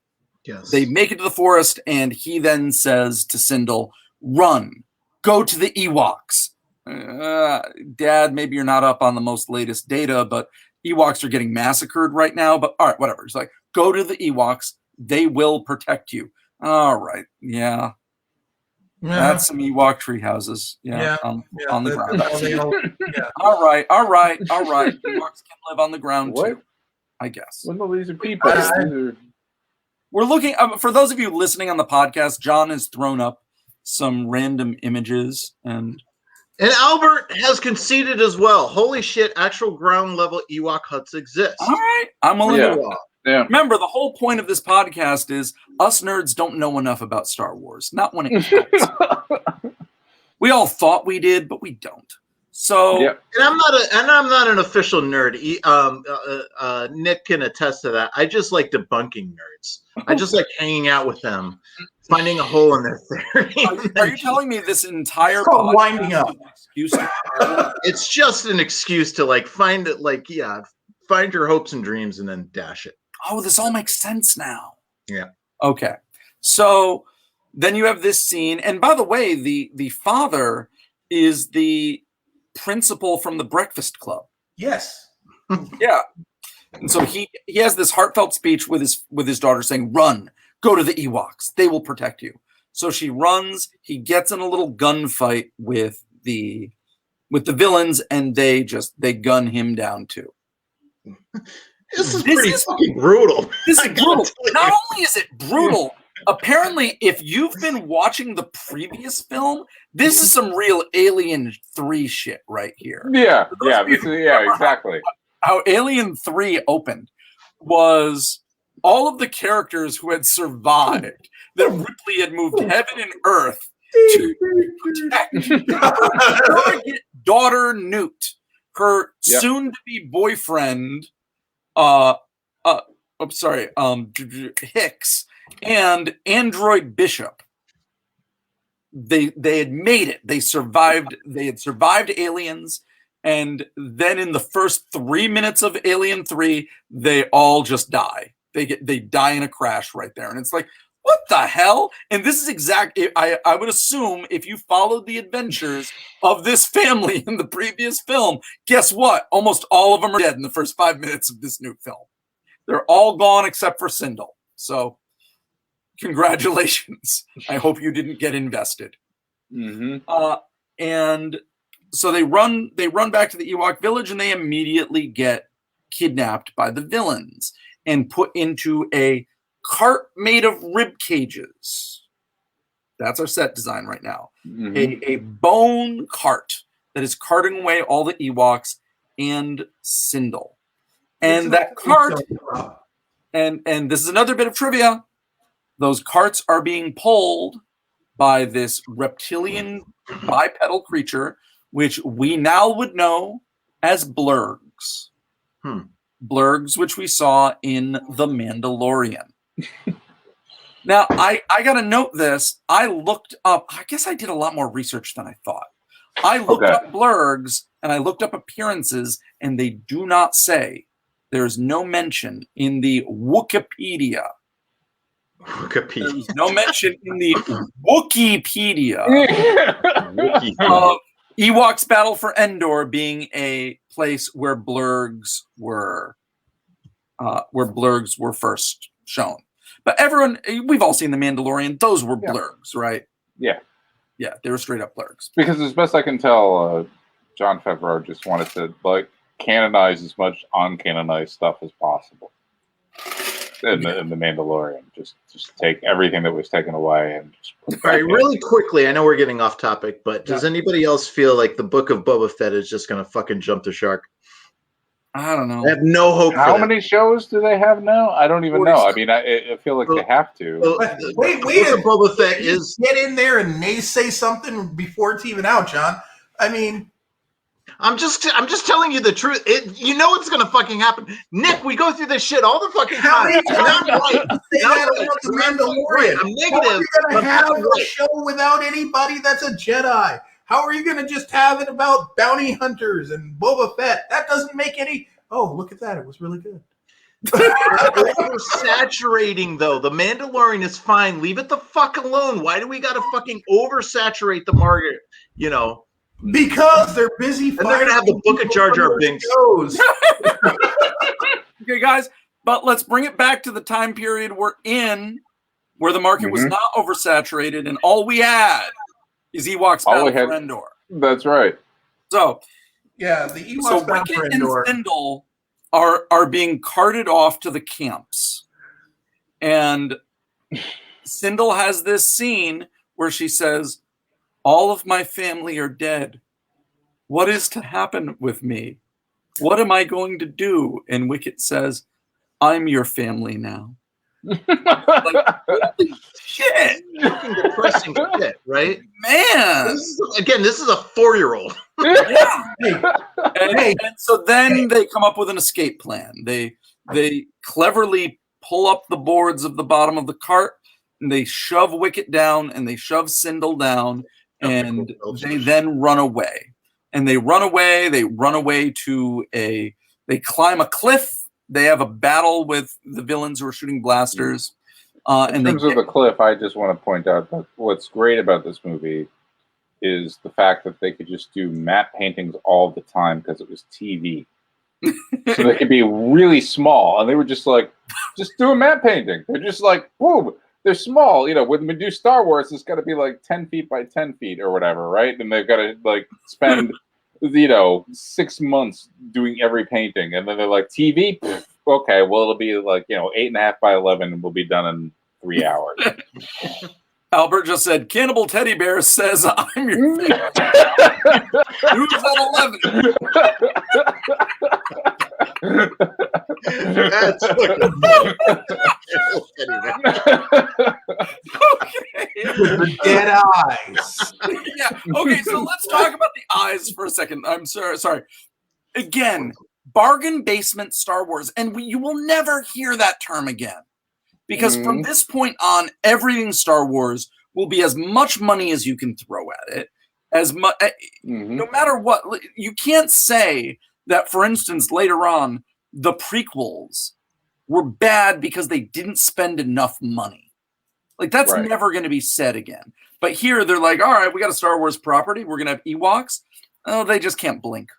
make it to the forest. And he then says to Cindel, "Run, go to the Ewoks." Dad, maybe you're not up on the most latest data, but Ewoks are getting massacred right now. But all right, whatever. He's like, "Go to the Ewoks. They will protect you." All right. Yeah. That's some Ewok tree houses. On the ground. All right. Ewoks can live on the ground too, I guess. Well, no, these are people. We're looking, for those of you listening on the podcast, John has thrown up some random images. And Albert has conceded as well. Holy shit, actual ground level Ewok huts exist. All right. I'm willing to walk. Yeah. Remember, the whole point of this podcast is us nerds don't know enough about Star Wars. Not when it counts. We all thought we did, but we don't. So, and I'm not an official nerd. Nick can attest to that. I just like debunking nerds. I just like hanging out with them, finding a hole in their theory. Are you telling me this entire podcast winding up? It's just an excuse to like find it, find your hopes and dreams and then dash it. Oh, this all makes sense now. Yeah. Okay. So then you have this scene. And by the way, the father is the principal from the Breakfast Club. Yes. Yeah. And so he has this heartfelt speech with his daughter saying, "Run, go to the Ewoks. They will protect you." So she runs. He gets in a little gunfight with the villains, and they gun him down too. This is pretty fucking brutal. This is brutal. Not only is it brutal, apparently, if you've been watching the previous film, this is some real Alien 3 shit right here. Yeah, exactly. How Alien 3 opened was all of the characters who had survived, that Ripley had moved heaven and earth to protect her daughter Newt, her soon-to-be boyfriend, Hicks, and Android Bishop. They had made it. They survived. They had survived aliens, and then in the first 3 minutes of Alien 3, they all just die. They die in a crash right there, and it's like, what the hell? And this is I would assume if you followed the adventures of this family in the previous film, guess what? Almost all of them are dead in the first 5 minutes of this new film. They're all gone except for Cindel. So congratulations. I hope you didn't get invested. Mm-hmm. And so they run back to the Ewok village, and they immediately get kidnapped by the villains and put into a cart made of rib cages. That's our set design right now. Mm-hmm. A bone cart that is carting away all the Ewoks and Cindel. And that cart, and this is another bit of trivia, those carts are being pulled by this reptilian bipedal creature, which we now would know as blurgs. Blurgs, which we saw in The Mandalorian. Now, I got to note this. I looked up, I guess I did a lot more research than I thought. I looked up blurgs, and I looked up appearances, and they do not say. There's no mention in the Wikipedia. There's no mention in the Wikipedia of Ewoks Battle for Endor being a place where blurgs were first shown. But we've all seen The Mandalorian. Those were blurgs, right? Yeah. Yeah, they were straight up blurgs. Because as best I can tell, Jon Favreau just wanted to canonize as much uncanonized stuff as possible in the Mandalorian. Just take everything that was taken away and just put it all right, really quickly. I know we're getting off topic, but does anybody else feel like the Book of Boba Fett is just going to fucking jump the shark? I don't know. I have no hope. How for many shows do they have now? I don't even know. I mean, I feel like they have to. Wait, Boba Fett is. Get in there and say something before it's even out, John. I mean, I'm just telling you the truth. You know it's gonna fucking happen. Nick, we go through this shit all the fucking how time. are you And I'm right. say And I'm that right. about the I'm Mandalorian? I'm How are negative. you going but to I'm have fucking a right. show without anybody that's a Jedi? How are you going to just have it about bounty hunters and Boba Fett? That doesn't make any. Oh, look at that! It was really good. Oversaturating though. The Mandalorian is fine. Leave it the fuck alone. Why do we gotta fucking oversaturate the market? You know, Because they're busy. and they're gonna have the Book of Jar Jar Binks. Okay, guys, but let's bring it back to the time period we're in, where the market was not oversaturated, and all we had is Ewoks Battle for Endor. That's right. So, yeah, the Ewoks Battle for Wicket Endor. and Cindel are being carted off to the camps, and Cindel has this scene where she says, "All of my family are dead. What is to happen with me? What am I going to do?" And Wicket says, "I'm your family now." Like, holy shit. Fucking depressing shit, right? Man. This is a 4-year-old. Yeah. And so then they come up with an escape plan. They cleverly pull up the boards of the bottom of the cart, and they shove Wicket down, and they shove Cindel down, and they then run away. And they run away to they climb a cliff. They have a battle with the villains who are shooting blasters. In terms of the cliff, I just want to point out that what's great about this movie is the fact that they could just do matte paintings all the time because it was TV. So they could be really small, and they were just like, just do a matte painting. They're just like, boom, they're small. You know, when we do Star Wars, it's got to be like 10 feet by 10 feet or whatever, right? And they've got to like spend 6 months doing every painting, and then they're like, TV, okay, well it'll be like 8.5 by 11, and we'll be done in 3 hours. Albert just said, "Cannibal Teddy Bear says I'm your favorite." Who's at 11? That's fucking Okay. With the dead eyes. Yeah. Okay, so let's talk about the eyes for a second. I'm sorry. Again, bargain basement Star Wars, and you will never hear that term again. Because from this point on, everything Star Wars will be as much money as you can throw at it. No matter what. You can't say that, for instance, later on, the prequels were bad because they didn't spend enough money. Like, that's never going to be said again. But here, they're like, all right, we got a Star Wars property. We're going to have Ewoks. Oh, they just can't blink.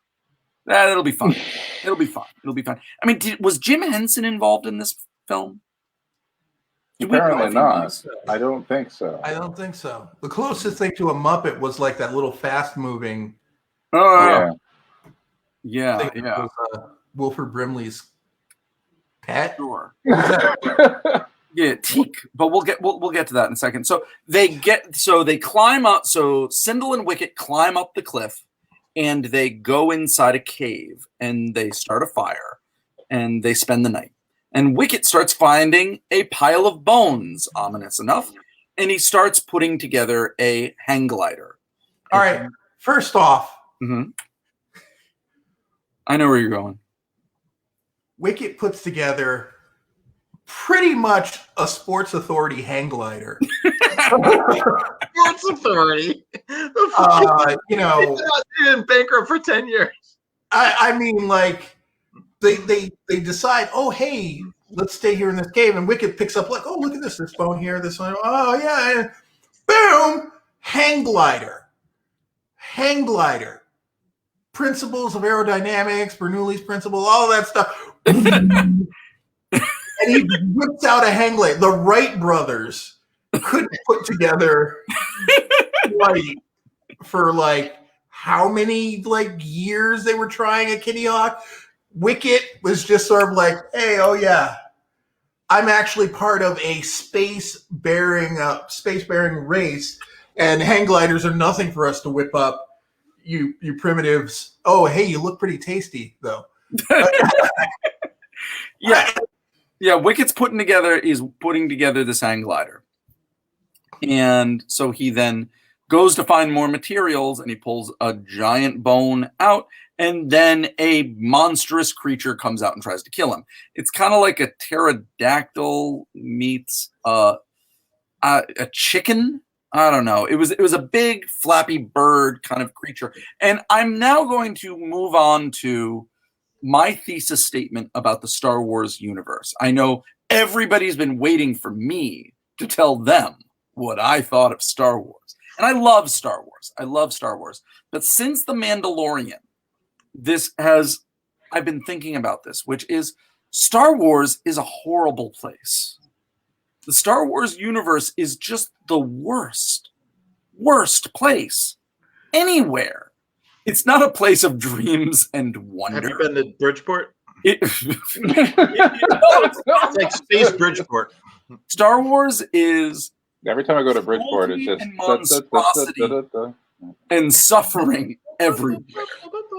It'll be fine. It'll be fine. It'll be fine. I mean, was Jim Henson involved in this film? Apparently not. I don't think so. I don't think so. The closest thing to a Muppet was like that little fast-moving. Yeah. Was, Wilford Brimley's pet. Sure. Yeah, Teak. But we'll get to that in a second. So they climb up. So Cindel and Wicket climb up the cliff, and they go inside a cave, and they start a fire, and they spend the night. And Wicket starts finding a pile of bones, ominous enough, and he starts putting together a hang glider. All right. First off, I know where you're going. Wicket puts together pretty much a Sports Authority hang glider. Sports Authority. You know, been bankrupt for 10 years. I mean, like. They decide, oh, hey, let's stay here in this cave. And Wicket picks up, like, oh, look at this bone here, this one. Oh, yeah. And boom, hang glider. Principles of aerodynamics, Bernoulli's principle, all that stuff. And he whips out a hang glider. The Wright brothers couldn't put together flight for, like, how many, like, years they were trying at Kitty Hawk. Wicket was just sort of like, hey, oh yeah, I'm actually part of a space-bearing race, and hang gliders are nothing for us to whip up, you primitives. Oh, hey, you look pretty tasty, though. Yeah. Wicket's putting together this hang glider, and so he then goes to find more materials, and he pulls a giant bone out, and then a monstrous creature comes out and tries to kill him. It's kind of like a pterodactyl meets a chicken. I don't know. It was a big flappy bird kind of creature. And I'm now going to move on to my thesis statement about the Star Wars universe. I know everybody's been waiting for me to tell them what I thought of Star Wars. And I love Star Wars. But since The Mandalorian, I've been thinking about this, which is Star Wars is a horrible place. The Star Wars universe is just the worst place anywhere. It's not a place of dreams and wonder. Have you been to Bridgeport? It's like space Bridgeport. Star Wars is every time I go to Bridgeport, it's just monstrosity and suffering everywhere.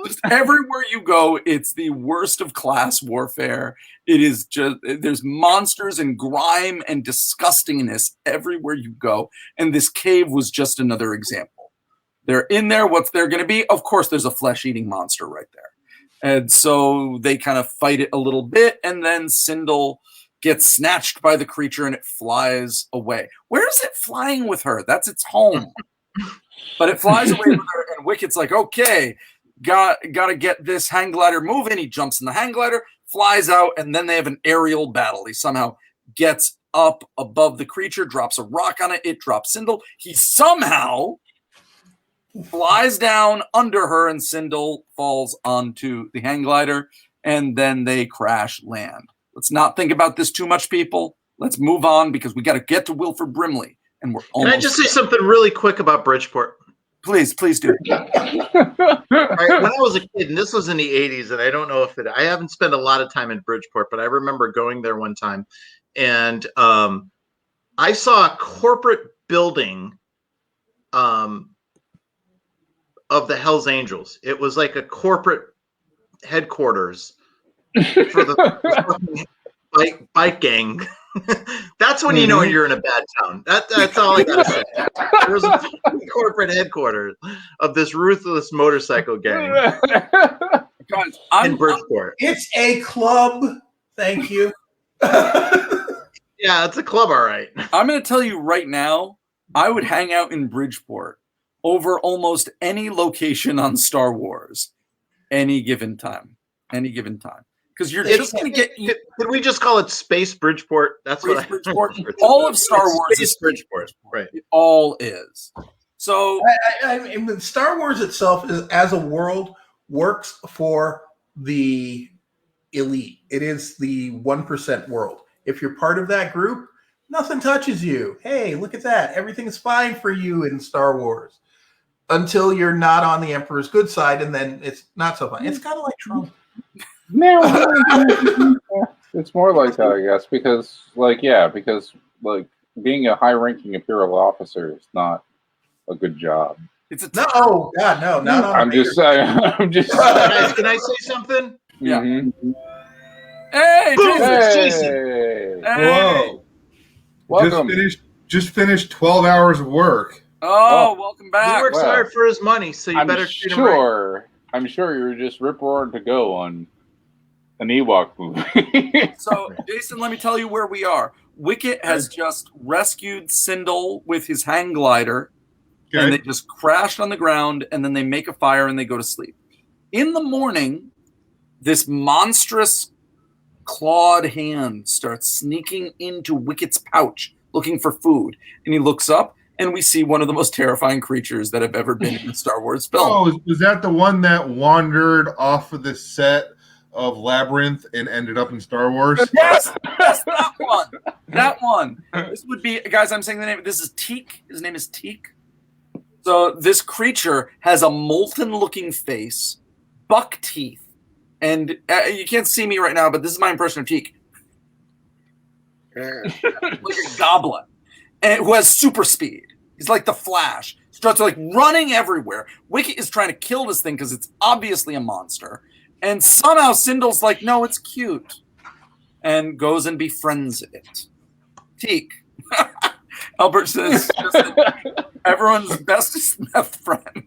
Just everywhere you go, it's the worst of class warfare. It is just there's monsters and grime and disgustingness everywhere you go. And this cave was just another example. They're in there. What's there going to be? Of course, there's a flesh-eating monster right there. And so they kind of fight it a lither bit, and then Cindel gets snatched by the creature and it flies away. Where is it flying with her? That's its home. But it flies away with her, and Wicket's like, okay, got to get this hang glider moving. He jumps in the hang glider, flies out, and then they have an aerial battle. He somehow gets up above the creature, drops a rock on it. It drops Cindel. He somehow flies down under her, and Cindel falls onto the hang glider, and then they crash land. Let's not think about this too much, people. Let's move on because we got to get to Wilford Brimley, and we're almost. Can I just say something really quick about Bridgeport? Please do. All right, when I was a kid, and this was in the 80s, and I don't know if I haven't spent a lot of time in Bridgeport, but I remember going there one time, and I saw a corporate building of the Hells Angels. It was like a corporate headquarters for the bike gang. That's when you know you're in a bad town. That's all I gotta say. There was a corporate headquarters of this ruthless motorcycle gang in Bridgeport. It's a club. Thank you. Yeah, it's a club, all right. I'm going to tell you right now, I would hang out in Bridgeport over almost any location on Star Wars, any given time. Because you're just going to get. Could we just call it Space Bridgeport? That's Space what Bridgeport. All of Star Wars is Bridgeport, right? It all is. So I mean, Star Wars itself as a world works for the elite. It is the 1% world. If you're part of that group, nothing touches you. Hey, look at that. Everything's fine for you in Star Wars until you're not on the Emperor's good side, and then it's not so fun. It's kind of like Trump. No, it's more like that, I guess, because being a high-ranking Imperial officer is not a good job. it's a No, God, no, not on. I'm just saying. Guys, can I say something? Yeah. Mm-hmm. Hey, Boom, Jason. it's Jason. Hey. Hey. Whoa. Welcome. Just finished 12 hours of work. Oh, welcome He back. works Well, hard for his money, so you better treat him right. I'm sure you were just rip-roaring to go on an Ewok movie. So, Jason, let me tell you where we are. Wicket has just rescued Cindel with his hang glider, and they just crashed on the ground, and then they make a fire and they go to sleep. In the morning, this monstrous clawed hand starts sneaking into Wicket's pouch looking for food, and he looks up, and we see one of the most terrifying creatures that have ever been in a Star Wars film. Oh, was that the one that wandered off of the set of Labyrinth and ended up in Star Wars? Yes, that one. That one. This would be, guys, I'm saying the name. This is Teak. His name is Teak. So this creature has a molten-looking face, buck teeth, and you can't see me right now, but this is my impression of Teak. Like a goblin, and who has super speed. He's like the Flash. Starts like running everywhere. Wicket is trying to kill this thing because it's obviously a monster. And somehow Cindel's like, no, it's cute. And goes and befriends it. Teak. Albert says, everyone's bestest meth friend.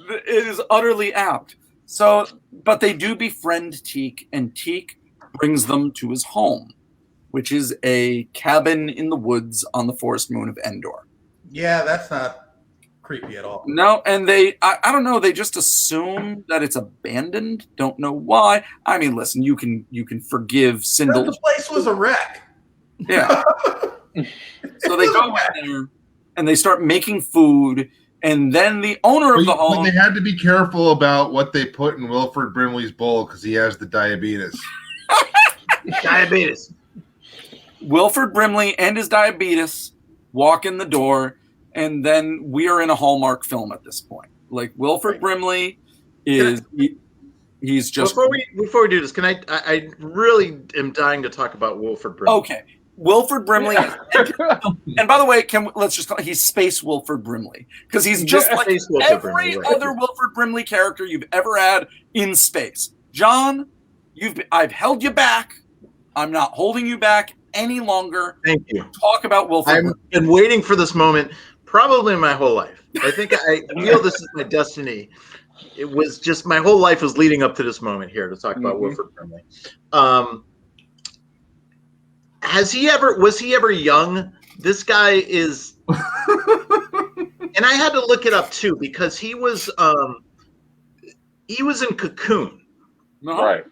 It is utterly apt. So, but they do befriend Teak, and Teak brings them to his home, which is a cabin in the woods on the forest moon of Endor. Yeah, that's not creepy at all. No, and I don't know, they just assume that it's abandoned. Don't know why. I mean, listen, you can forgive Cindel. The place was a wreck. Yeah. So they go in there and they start making food, and then the owner of the home. But they had to be careful about what they put in Wilford Brimley's bowl because he has the diabetes. Diabetes. Wilford Brimley and his diabetes walk in the door, and then we are in a Hallmark film at this point. Like, Wilford Brimley is he's just before we do this, can I really am dying to talk about Wilford Brimley. Okay. Wilford Brimley and by the way, let's just call he's Space Wilford Brimley, because he's just like every other Wilford Brimley character you've ever had in space. John, I've held you back. I'm not holding you back any longer. Thank you. Talk about Wilford. I've been waiting for this moment probably my whole life. I think I feel this is my destiny. It was just my whole life was leading up to this moment here to talk about Wilford Brimley. Was he ever young? This guy is, and I had to look it up too because he was in Cocoon, right?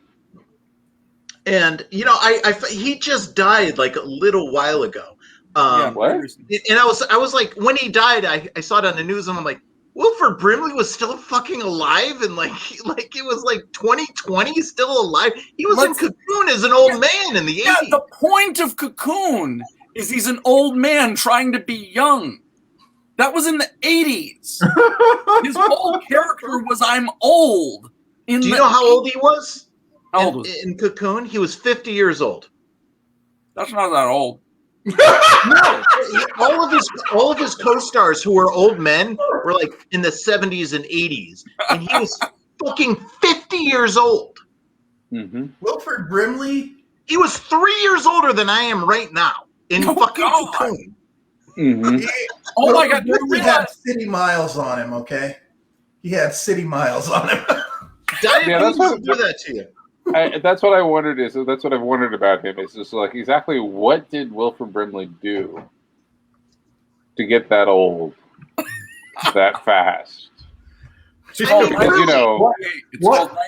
And he just died like a little while ago. What? And I was like, when he died, I saw it on the news, and I'm like, Wilford Brimley was still fucking alive, and like it was like 2020, still alive. He was in Cocoon as an old man in the 80s. Yeah, the point of Cocoon is he's an old man trying to be young. That was in the 80s. His whole character was I'm old. Do you know how old he was? How old was he? In Cocoon? He was 50 years old. That's not that old. No, all of his co-stars who were old men were like in the 70s and 80s, and he was fucking 50 years old. Mm-hmm. Wilford Brimley, he was 3 years older than I am right now in fucking Cocoon. Mm-hmm. Oh my God! He had city miles on him. Okay, he had city miles on him. Diabetes will do that to you. That's what I wondered. That's what I've wondered about him. It's just like exactly what did Wilford Brimley do to get that old, that fast? What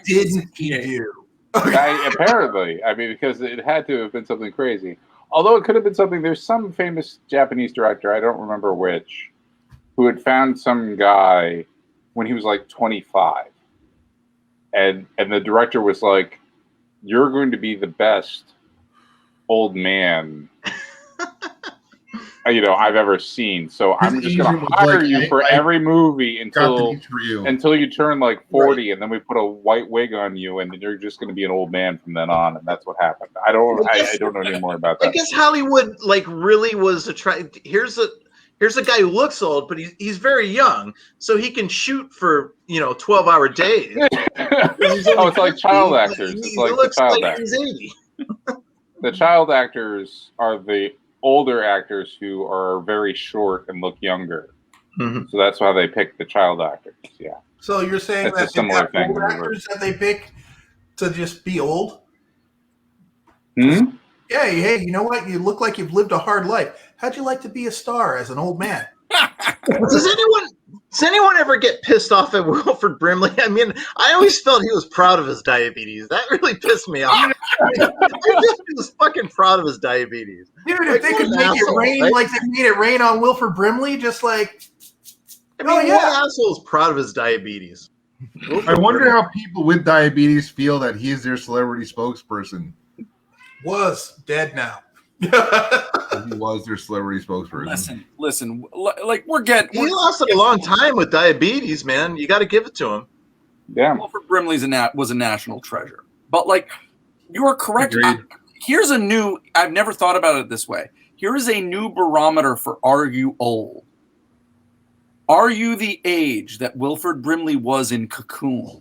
didn't he do? Apparently, I mean, because it had to have been something crazy. Although it could have been something. There's some famous Japanese director, I don't remember which, who had found some guy when he was like 25, and the director was like, "You're going to be the best old man I've ever seen. So I'm just going to hire you for every movie until you turn like 40, right. And then we put a white wig on you, and then you're just going to be an old man from then on." And that's what happened. I don't know any more about that. I guess Hollywood like really was here's a guy who looks old, but he's very young, so he can shoot for 12-hour days. It's like child actors. It's like the child actors. He's 80. The child actors are the older actors who are very short and look younger. Mm-hmm. So that's why they pick the child actors. Yeah. So you're saying that's a similar thing. Old actors that they pick to just be old? Hmm? Yeah, hey, you know what? You look like you've lived a hard life. How'd you like to be a star as an old man? Does anyone ever get pissed off at Wilford Brimley? I mean, I always felt he was proud of his diabetes. That really pissed me off. He was fucking proud of his diabetes. Dude, if they could make it rain like they made it rain on Wilford Brimley, just like... what asshole is proud of his diabetes? I wonder how people with diabetes feel that he's their celebrity spokesperson. Was dead now. He was their celebrity spokesperson. Listen. Like he lasted a long time with diabetes, man. You got to give it to him. Yeah. Wilford Brimley was a national treasure. But like, you are correct. Here's I've never thought about it this way. Here is a new barometer for are you old? Are you the age that Wilford Brimley was in Cocoon?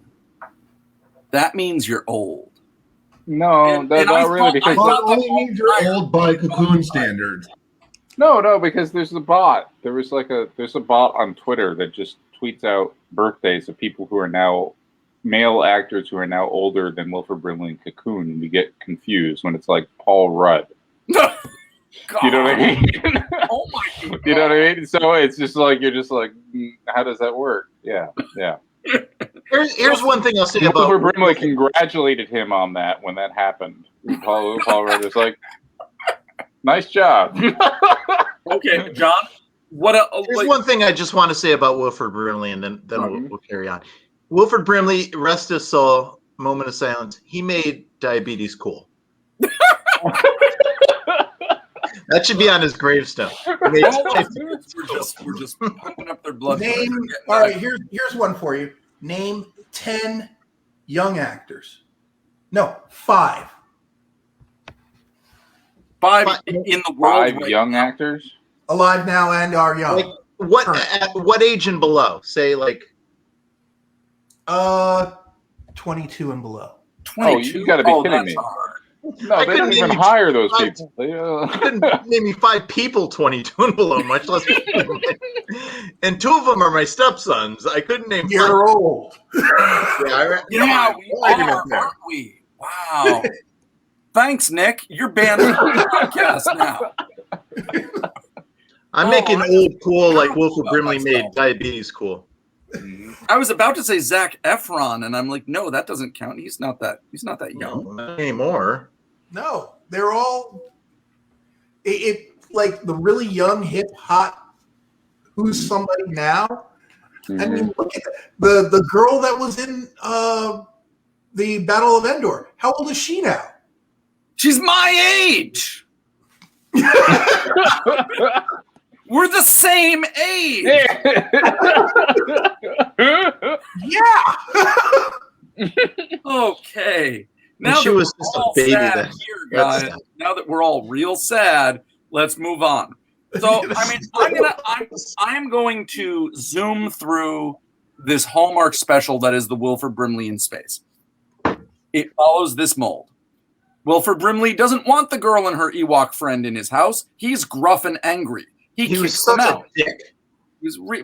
that means you're old. No, And not I really, thought- because I Well, thought it only means you're old by Cocoon standards. no, because there's the bot. There's a bot on Twitter that just tweets out birthdays of people who are now male actors who are now older than Wilford Brimley and Cocoon, and you get confused when it's like Paul Rudd. You know what I mean? Oh my God. You know what I mean? So it's just like you're just like, how does that work? Yeah. Here's one thing I'll say about Wilford Brimley congratulated him on that when that happened. Paul Rudd was like, nice job. Okay, John. There's one thing I just want to say about Wilford Brimley, and then we'll carry on. Wilford Brimley, rest his soul, moment of silence. He made diabetes cool. That should be on his gravestone. We're just pumping up their blood. All right, here's one for you. Name 10 young actors. No, 5. 5 in the world. 5 young actors alive now and are young. Like what age and below? Say like 22 and below. 22. Oh, you got to be kidding me. Hard. No, they don't even hire those people. You couldn't name me 5 people 22 and below, much less. And 2 of them are my stepsons. I couldn't name. You're old. Yeah, we are, aren't we? Wow. Thanks, Nick. You're banned from the podcast now. I'm making old cool like Wilford Brimley made diabetes cool. I was about to say Zac Efron, and I'm like, no, that doesn't count. He's not that young. No, not anymore. No, they're all it like the really young, hip, hot. Who's somebody now? I mean, look at the girl that was in the Battle of Endor. How old is she now? She's my age. We're the same age. Yeah. Okay. Now she was just a baby then. Here, guys. Now that we're all real sad, let's move on. So, I mean, I'm going to zoom through this Hallmark special that is the Wilford Brimley in space. It follows this mold. Wilford Brimley doesn't want the girl and her Ewok friend in his house. He's gruff and angry. He was kicks them such out. a dick.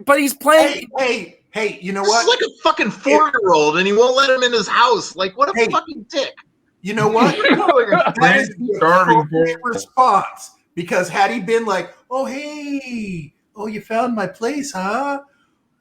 But he's playing. Hey, you know This what? is like a fucking 4-year-old, and he won't let him in his house. Like, what a fucking dick. You know what? That is the appropriate response. Because had he been like, oh, hey, oh, you found my place, huh?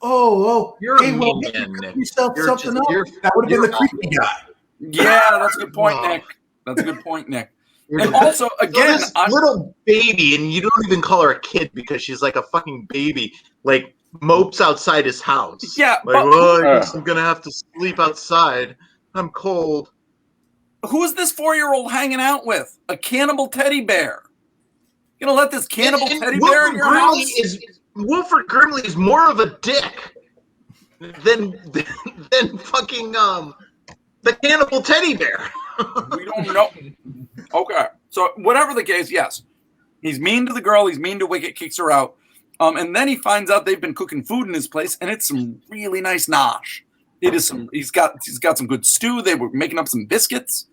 Oh, You're hey, a well, mean maybe man, Nick. yourself You're something just- up. you're- That would have been the you're creepy guy. Yeah, that's a good point, Nick. That's a good point, Nick. You're And just- also, again, this little baby, and you don't even call her a kid because she's like a fucking baby, like mopes outside his house. Yeah, like, but- well, I guess I'm gonna have to sleep outside. I'm cold. who's this 4-year-old hanging out with? A cannibal teddy bear. You gonna let this cannibal And teddy bear in your house? Wilford Brimley is more of a dick than fucking the cannibal teddy bear. We don't know. Okay, so whatever the case, yes, he's mean to the girl. He's mean to Wicket, kicks her out, and then he finds out they've been cooking food in his place, and it's some really nice nosh. It is some. He's got some good stew. They were making up some biscuits,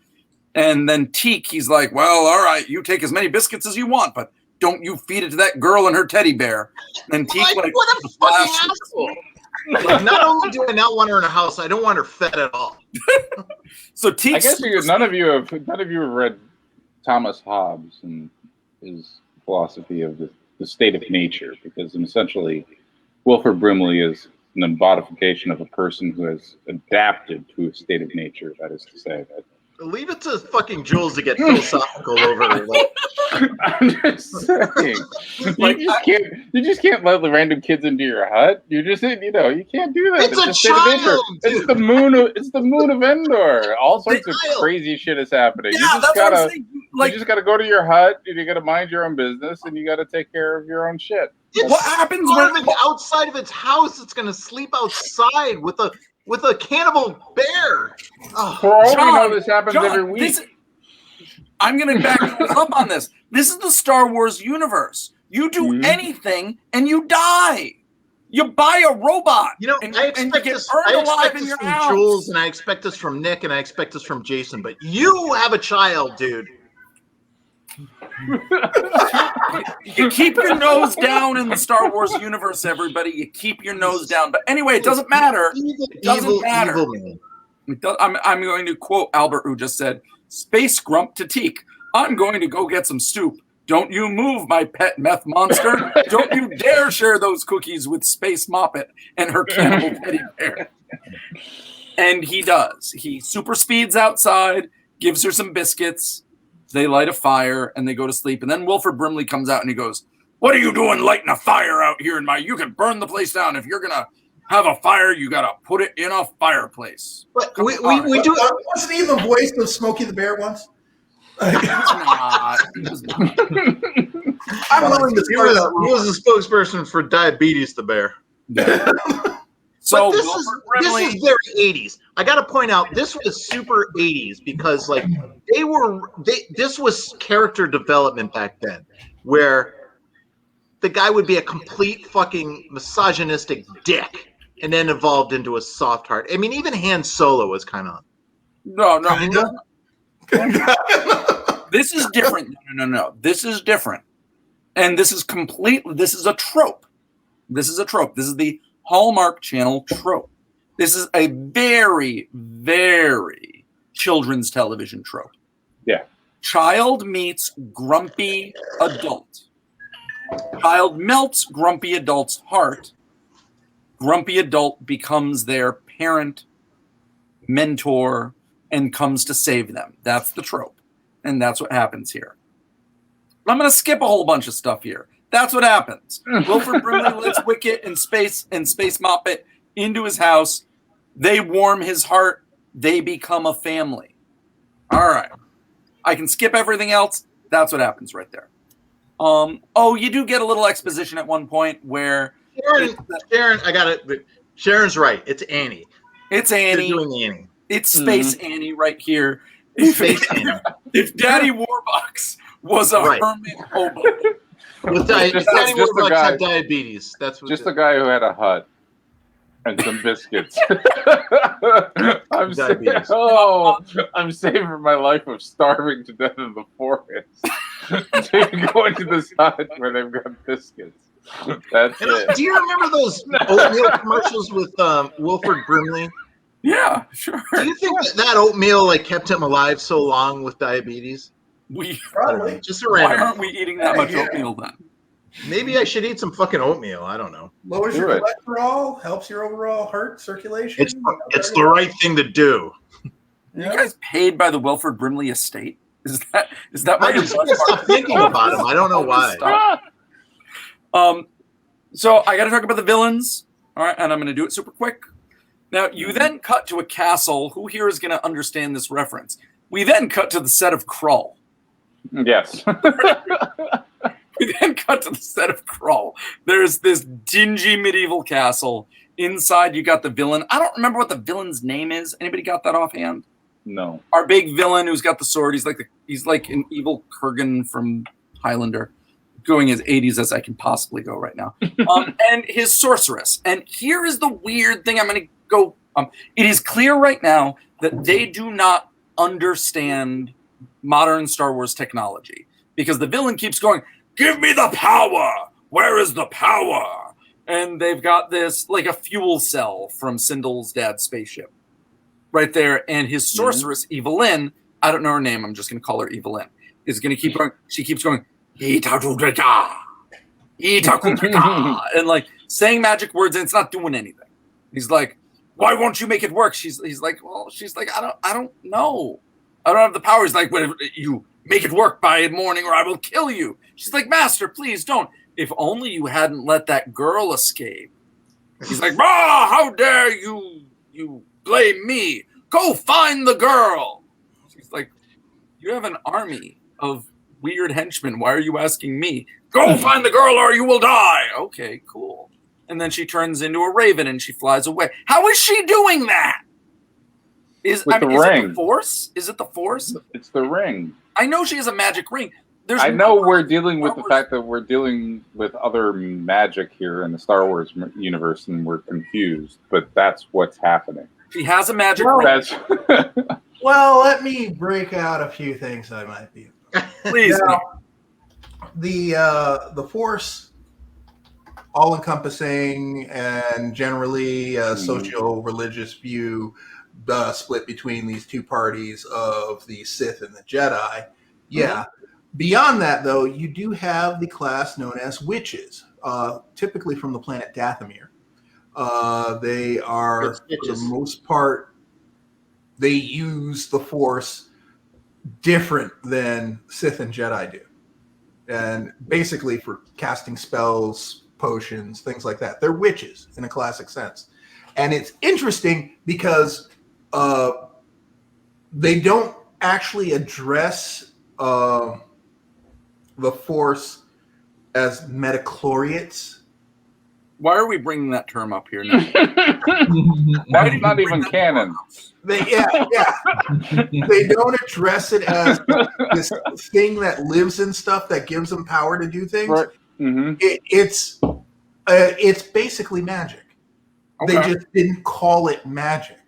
and then Teak, he's like, "Well, all right, you take as many biscuits as you want, but don't you feed it to that girl and her teddy bear." And Teak, Like, what a fucking asshole. Like, not only do I not want her in a house, I don't want her fed at all. So Teak, I guess none of you have read Thomas Hobbes and his philosophy of the state of nature, because essentially Wilford Brimley is an embodification of a person who has adapted to a state of nature. That is to say that. Leave it to fucking Jules to get philosophical over. Like, I'm just saying, you just can't let the random kids into your hut. You just, you can't do that. It's a the state of nature. child, It's the moon. It's the moon of Endor. All sorts of crazy shit is happening. Yeah, that's what I'm saying. Like, you just gotta go to your hut, and you gotta mind your own business, and you gotta take care of your own shit. what happens when outside of its house? It's gonna sleep outside with a cannibal bear. Oh, For all we John, know, this happens every week. I'm going to back you up on this. This is the Star Wars universe. You do anything and you die. You buy a robot. You know, and, I and you expect get this. burned I alive expect in this your from house. Jules, and I expect this from Nick, and I expect this from Jason. But you have a child, dude. You keep your nose down in the Star Wars universe, everybody. You keep your nose down. But anyway, it doesn't matter. It doesn't matter. Evil man. I'm going to quote Albert, who just said, "Space Grump to Teak. I'm going to go get some stoop. Don't you move, my pet meth monster. Don't you dare share those cookies with Space Moppet and her cannibal teddy bear." And he does. He super speeds outside, gives her some biscuits. They light a fire and they go to sleep. And then Wilford Brimley comes out and he goes, "What are you doing lighting a fire out here in my... You can burn the place down. If you're going to have a fire, you got to put it in a fireplace." But we do... Wasn't he the voice of Smokey the Bear once? He was not. I'm willing to He start that was the spokesperson for Diabetes the Bear. So But this Brimley, is very 80s. I got to point out, this was super 80s because, like, this was character development back then, where the guy would be a complete fucking misogynistic dick and then evolved into a soft heart. I mean, even Han Solo was kind of... no. Kinda? This is different. No. This is different. And this is a trope. This is the Hallmark Channel trope. This is a very, very children's television trope. Yeah. Child meets grumpy adult. Child melts grumpy adult's heart. Grumpy adult becomes their parent, mentor, and comes to save them. That's the trope. And that's what happens here. I'm going to skip a whole bunch of stuff here. That's what happens. Wilford Brimley lets Wicket and Space Moppet into his house. They warm his heart. They become a family. All right. I can skip everything else. That's what happens right there. You do get a little exposition at one point where Sharon, I got it. Sharon's right. It's Annie. it's Annie. They're doing Annie. It's Space Annie right here. Space Annie. If Daddy Warbucks was a Right. hermit hobo, With Just Danny a Warbucks guy. had diabetes. That's what Just a guy who had a hut and some biscuits. I'm Diabetes. I'm saving my life of starving to death in the forest. Going to this hut where they've got biscuits. That's it. Do you remember those oatmeal commercials with Wilford Brimley? yeah, sure. Do you think that oatmeal like kept him alive so long with diabetes? We I don't know. Probably. Just a why random. aren't we eating that much Yeah. oatmeal then? Maybe I should eat some fucking oatmeal. I don't know. Lowers Do your it. cholesterol, helps your overall heart circulation. It's the right thing to do. Are you guys paid by the Wilford Brimley estate? Is that why I you're just can't stop thinking about him. I don't know why. So I got to talk about the villains. All right, and I'm going to do it super quick. Now, you then cut to a castle. Who here is going to understand this reference? We then cut to the set of Krull. Yes. We then cut to the set of Krull. There's this dingy medieval castle. Inside, you got the villain. I don't remember what the villain's name is. Anybody got that offhand? No. Our big villain who's got the sword. He's like an evil Kurgan from Highlander. Going as 80s as I can possibly go right now. And his sorceress. And here is the weird thing I'm going to go. It is clear right now that they do not understand modern Star Wars technology. Because the villain keeps going, "Give me the power! Where is the power?" And they've got this, like a fuel cell from Cindel's dad's spaceship. Right there. And his sorceress, Evelyn, I don't know her name, I'm just going to call her Evelyn, is going to keep going. She keeps going, "Ita-ku-drika, Ita-ku-drika," and like saying magic words, and it's not doing anything. He's like, "Why won't you make it work?" He's like, she's like, I don't know. I don't have the power. He's like, "Well, you make it work by morning or I will kill you." She's like, "Master, please don't. If only you hadn't let that girl escape." He's like, "Ah, how dare you blame me? Go find the girl." She's like, "You have an army of weird henchmen. Why are you asking me? Go find the girl or you will die." Okay, cool. And then she turns into a raven and she flies away. How is she doing that? Is it the ring. Force? Is it the Force? It's the ring. I know she has a magic ring. I know we're dealing with the fact that we're dealing with other magic here in the Star Wars universe, and we're confused. But that's what's happening. She has a magic ring. Well, let me break out a few things I might be. Please. Now, the Force, all-encompassing and generally socio-religious view, split between these two parties of the Sith and the Jedi. Yeah. Beyond that, though, you do have the class known as witches, typically from the planet Dathomir. They are, for the most part, they use the Force different than Sith and Jedi do. And basically for casting spells, potions, things like that. They're witches in a classic sense. And it's interesting because they don't actually address the Force as metachlorians. Why are we bringing that term up here now? That's not even canon. They don't address it as this thing that lives in stuff that gives them power to do things. Right. Mm-hmm. It's basically magic. Okay. They just didn't call it magic.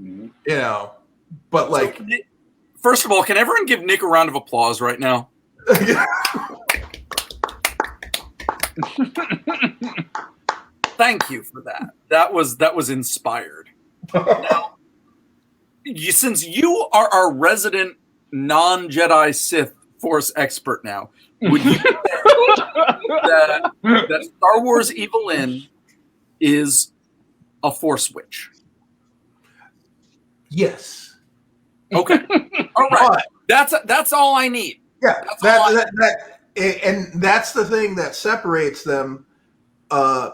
Mm-hmm. You know, but like, first of all, can everyone give Nick a round of applause right now? Thank you for that. That was inspired. Now, since you are our resident non-Jedi Sith Force expert now, would you say that Star Wars Evelyn is a Force witch? yes. Okay. All right. That's all I need. Yeah, and that's the thing that separates them,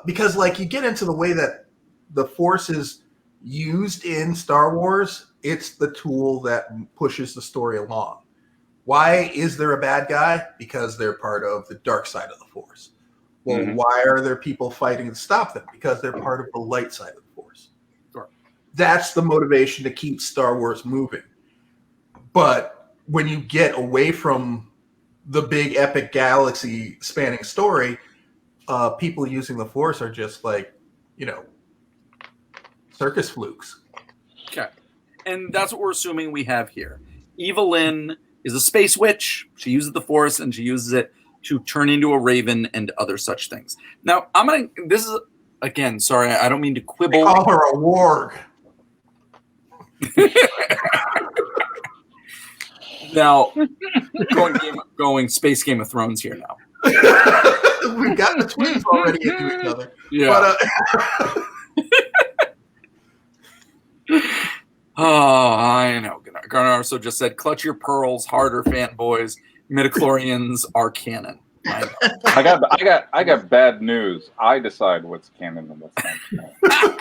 because like you get into the way that the Force is used in Star Wars, it's the tool that pushes the story along. Why is there a bad guy? Because they're part of the dark side of the Force. Well, why are there people fighting to stop them? Because they're part of the light side of the Force. Sure. That's the motivation to keep Star Wars moving. But when you get away from the big epic galaxy spanning story, people using the Force are just like, circus flukes. Okay. And that's what we're assuming we have here. Evelyn is a space witch. She uses the Force and she uses it to turn into a raven and other such things. Now, this is, again, sorry, I don't mean to quibble. They call her a warg. Now, going Space Game of Thrones here now. We've got the twins already into each other. Yeah. But, oh, I know. Garnarso just said, clutch your pearls harder, fanboys. Midichlorians are canon. I know. I got bad news. I decide what's canon and what's not canon.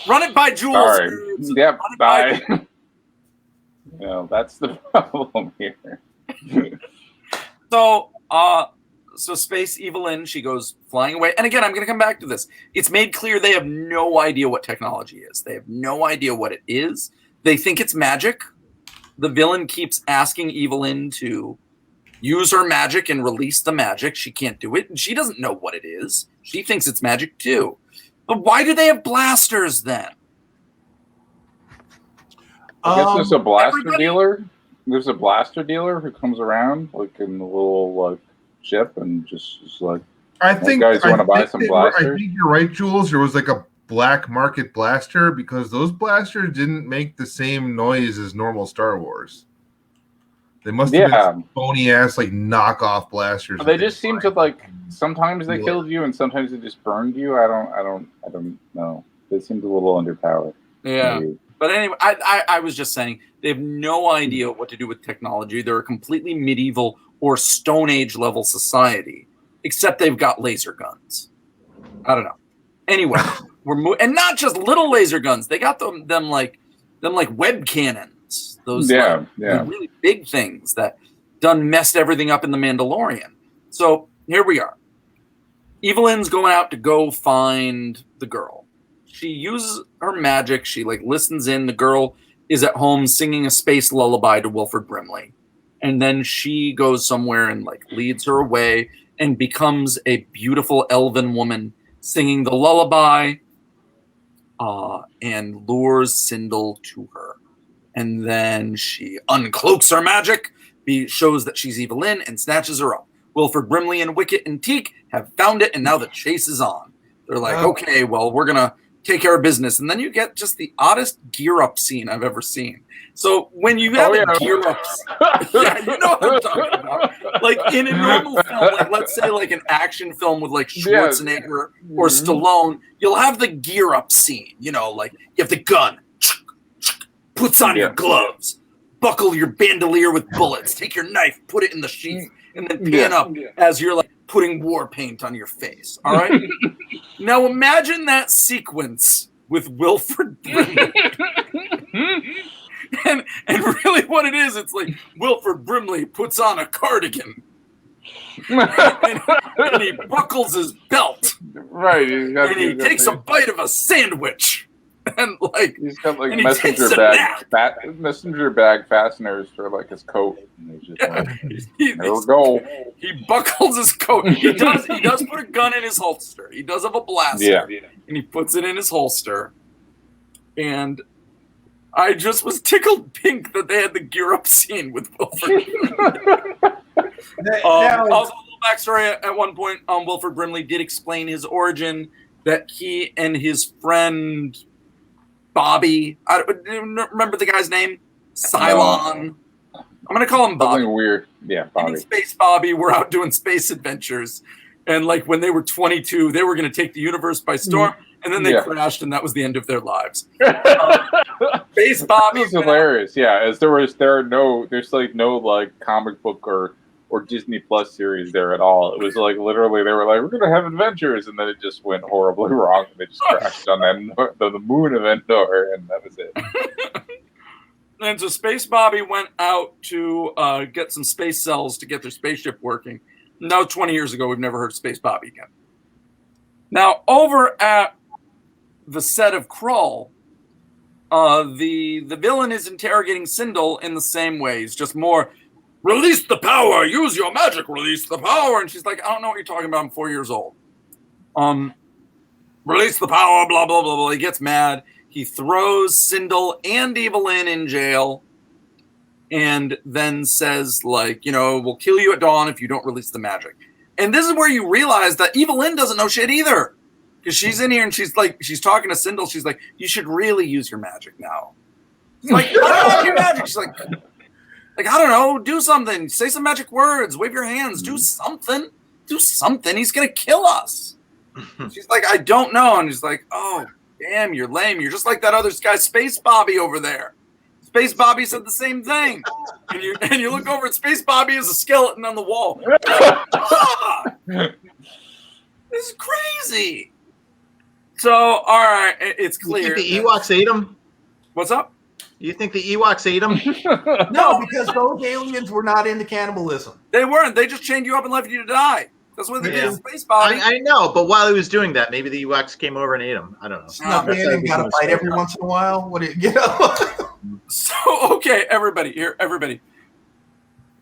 Run it by Jules. Sorry. Yep. Bye. No, that's the problem here. So Space Evelyn, she goes flying away. And again, I'm going to come back to this. It's made clear they have no idea what technology is. They have no idea what it is. They think it's magic. The villain keeps asking Evelyn to use her magic and release the magic. She can't do it. And she doesn't know what it is. She thinks it's magic too. But why do they have blasters then? I guess there's a blaster dealer. There's a blaster dealer who comes around like in the little ship and just is like, I think guys want to buy some blasters. I think you're right, Jules. There was like a black market blaster because those blasters didn't make the same noise as normal Star Wars. They must have been phony ass knockoff blasters. They just seem to sometimes they killed you and sometimes they just burned you. I don't know. They seemed a little underpowered. Yeah. Maybe. But anyway, I was just saying they have no idea what to do with technology. They're a completely medieval or Stone Age level society, except they've got laser guns. I don't know. Anyway, and not just little laser guns. They got them like web cannons. Those really big things that done messed everything up in The Mandalorian. So here we are. Evelyn's going out to go find the girl. She uses her magic. She listens in. The girl is at home singing a space lullaby to Wilford Brimley. And then she goes somewhere and like leads her away and becomes a beautiful elven woman singing the lullaby and lures Cindel to her. And then she uncloaks her magic, shows that she's Evelyn, and snatches her up. Wilford Brimley and Wicket and Teak have found it, and now the chase is on. They're like, okay, well, we're going to take care of business. And then you get just the oddest gear up scene I've ever seen. So when you have a gear up, yeah, you know what I'm talking about. Like in a normal film, like let's say like an action film with like Schwarzenegger or Stallone, you'll have the gear up scene. You know, like you have the gun, puts on your gloves, buckle your bandolier with bullets, take your knife, put it in the sheath, and then pan up as you're like putting war paint on your face. All right. Now imagine that sequence with Wilford Brimley. And really what it is, it's like Wilford Brimley puts on a cardigan and he buckles his belt. Right. And he takes a bite of a sandwich. And like he's got like messenger bag fasteners for like his coat. And he's just like, there we go. He buckles his coat. He does put a gun in his holster. He does have a blaster. Yeah. And he puts it in his holster. And I just was tickled pink that they had the gear up scene with Wilford. Also, a little backstory at one point, Wilford Brimley did explain his origin, that he and his friend Bobby, I don't remember the guy's name, Cylon. I'm going to call him Bobby. Something weird. Yeah, Bobby. Space Bobby were out doing space adventures. And like when they were 22, they were going to take the universe by storm. And then they crashed, and that was the end of their lives. Space Bobby was hilarious. Yeah, as there's like no like comic book or Disney Plus series there at all. It was like literally they were like, we're gonna have adventures, and then it just went horribly wrong. And they just crashed on the moon of Endor, and that was it. And so Space Bobby went out to get some space cells to get their spaceship working. Now 20 years ago, we've never heard of Space Bobby again. Now over at the set of Krull, the villain is interrogating Cindel in the same ways, just more, release the power, use your magic, release the power. And she's like, I don't know what you're talking about, I'm 4 years old. Release the power, blah, blah, blah, blah. He gets mad. He throws Cindel and Evelyn in jail and then says, like, you know, we'll kill you at dawn if you don't release the magic. And this is where you realize that Evelyn doesn't know shit either. Because she's in here and she's talking to Cindel. She's like, you should really use your magic now. She's like, I don't know your magic. She's like, I don't know, do something. Say some magic words. Wave your hands. Do something. Do something. He's going to kill us. She's like, I don't know. And he's like, oh, damn, you're lame. You're just like that other guy, Space Bobby over there. Space Bobby said the same thing. And you look over at Space Bobby as a skeleton on the wall. This is crazy. So, all right, it's clear. You think the Ewoks ate him? What's up? You think the Ewoks ate him? No, because those aliens were not into cannibalism. They weren't. They just chained you up and left you to die. That's what they did in Space Bobby. I know, but while he was doing that, maybe the Ewoks came over and ate him. I don't know. Not man, got to fight every once in a while. What do you know? So, okay, everybody.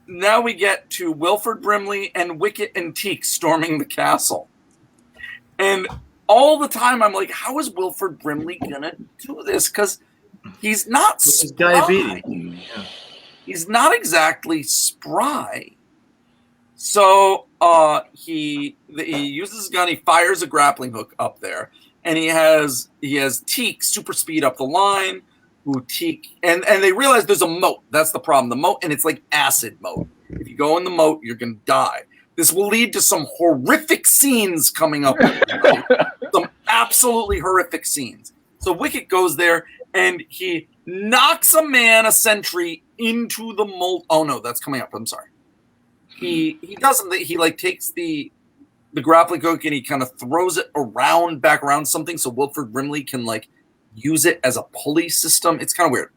Now we get to Wilford Brimley and Wicket and Teak storming the castle. And all the time I'm like, how is Wilford Brimley gonna do this? Because he's not spry. Diabetes. Yeah. He's not exactly spry. So he uses his gun, he fires a grappling hook up there, and he has Teak super speed up the line. Teak and they realize there's a moat. That's the problem. The moat, and it's like acid moat. If you go in the moat, you're gonna die. This will lead to some horrific scenes coming up. Some absolutely horrific scenes. So Wicket goes there and he knocks a sentry into the mold. Oh no, that's coming up. I'm sorry. He doesn't. He like takes the grappling hook and he kind of throws it back around something so Wilford Brimley can like use it as a pulley system. It's kind of weird.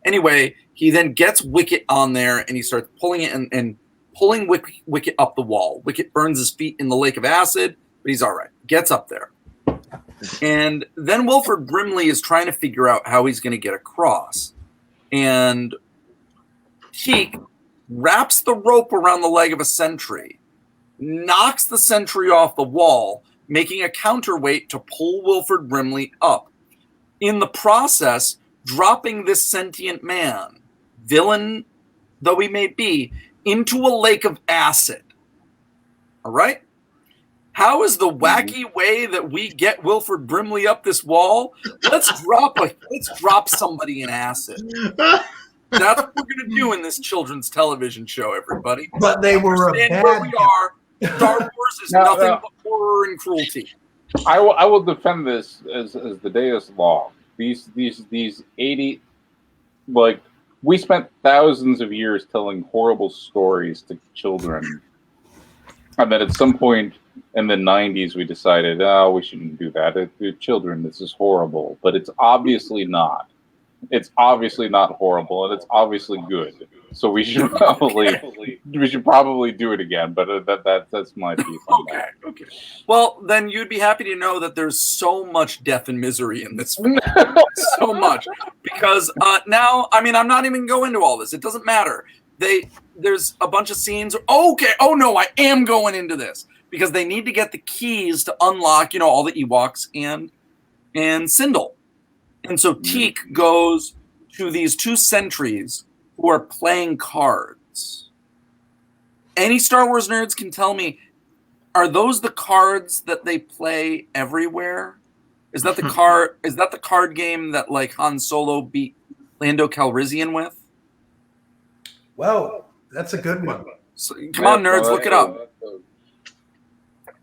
Anyway, he then gets Wicket on there and he starts pulling it and pulling Wicket up the wall. Wicket burns his feet in the lake of acid, but he's all right. Gets up there. And then Wilford Brimley is trying to figure out how he's going to get across. And Teak wraps the rope around the leg of a sentry, knocks the sentry off the wall, making a counterweight to pull Wilford Brimley up. In the process, dropping this sentient man, villain though he may be, into a lake of acid. All right? How is the wacky way that we get Wilford Brimley up this wall? Let's drop somebody in acid. That's what we're going to do in this children's television show, everybody. But they were a bad where we are. Star Wars is nothing but horror and cruelty. I will defend this as the day is long. These 80, like, we spent thousands of years telling horrible stories to children, and then at some point in the 90s we decided, we shouldn't do that. To children, this is horrible, but it's obviously not. It's obviously not horrible, and it's obviously good. So we should probably do it again. But that's my piece on that. Okay. Well, then you'd be happy to know that there's so much death and misery in this film. So much. Because now, I mean, I'm not even going into all this. It doesn't matter. There's a bunch of scenes. Okay. Oh, no, I am going into this. Because they need to get the keys to unlock, all the Ewoks and Cindel. And so Teak goes to these two sentries who are playing cards. Any Star Wars nerds can tell me, are those the cards that they play everywhere? Is that the card game that like Han Solo beat Lando Calrissian with? Well, that's a good one. So, come on, nerds, look it up.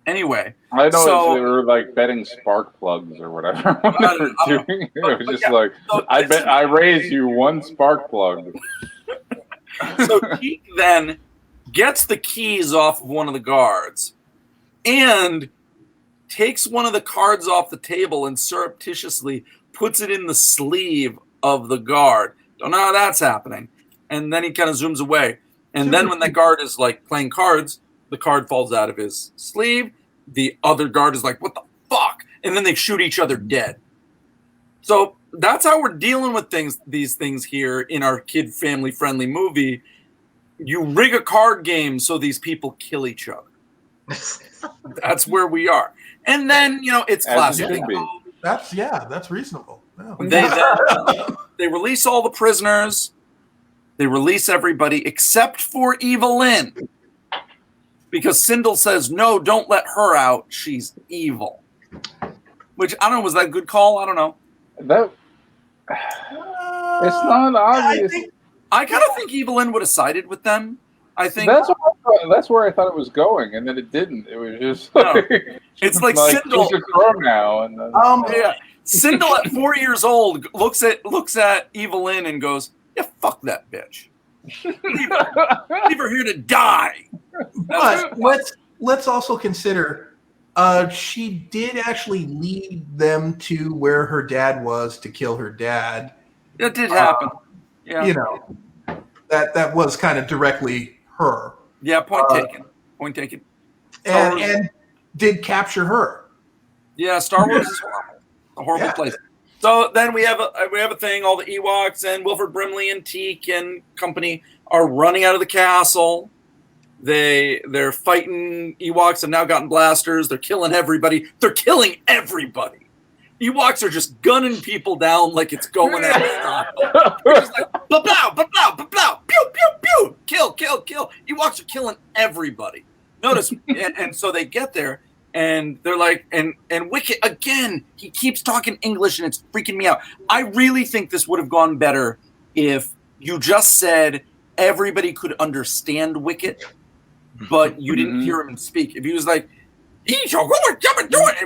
Anyway, I know they were like betting spark plugs or whatever. It was just like, I bet I raise you one spark plug. So Teak then gets the keys off of one of the guards and takes one of the cards off the table and surreptitiously puts it in the sleeve of the guard. Don't know how that's happening. And then he kind of zooms away. And then when that guard is like playing cards, the card falls out of his sleeve. The other guard is like, what the fuck? And then they shoot each other dead. So that's how we're dealing with these things here in our kid family friendly movie. You rig a card game so these people kill each other. That's where we are. And then, it's classic. That's reasonable. Yeah. They release all the prisoners. They release everybody except for Evelyn. Because Cindel says, no, don't let her out. She's evil. Which, I don't know, was that a good call? I don't know. It's not obvious. I kind of think Evelyn would have sided with them. I think that's where I thought it was going, and then it didn't. It was just it's like Cindel. She's a girl now, and then, Cindel at 4 years old looks at Evelyn and goes, "Yeah, fuck that bitch. Leave her here to die." But let's also consider she did actually lead them to where her dad was to kill her dad. That did happen. Yeah. That was kind of directly her. Yeah, point taken. And did capture her. Yeah, Star Wars is horrible. A horrible place. So then we have a thing. All the Ewoks and Wilford Brimley and Teak and company are running out of the castle. They're fighting. Ewoks have now gotten blasters. They're killing everybody. Ewoks are just gunning people down like it's going out of style. They're just like, blah, blah, blah, blah, blah, blah, pew, pew, pew, kill, kill, kill. Ewoks are killing everybody. Notice, and so they get there, and they're like, and Wicket, again, he keeps talking English, and it's freaking me out. I really think this would have gone better if you just said everybody could understand Wicket, but you didn't hear him speak. If he was like, and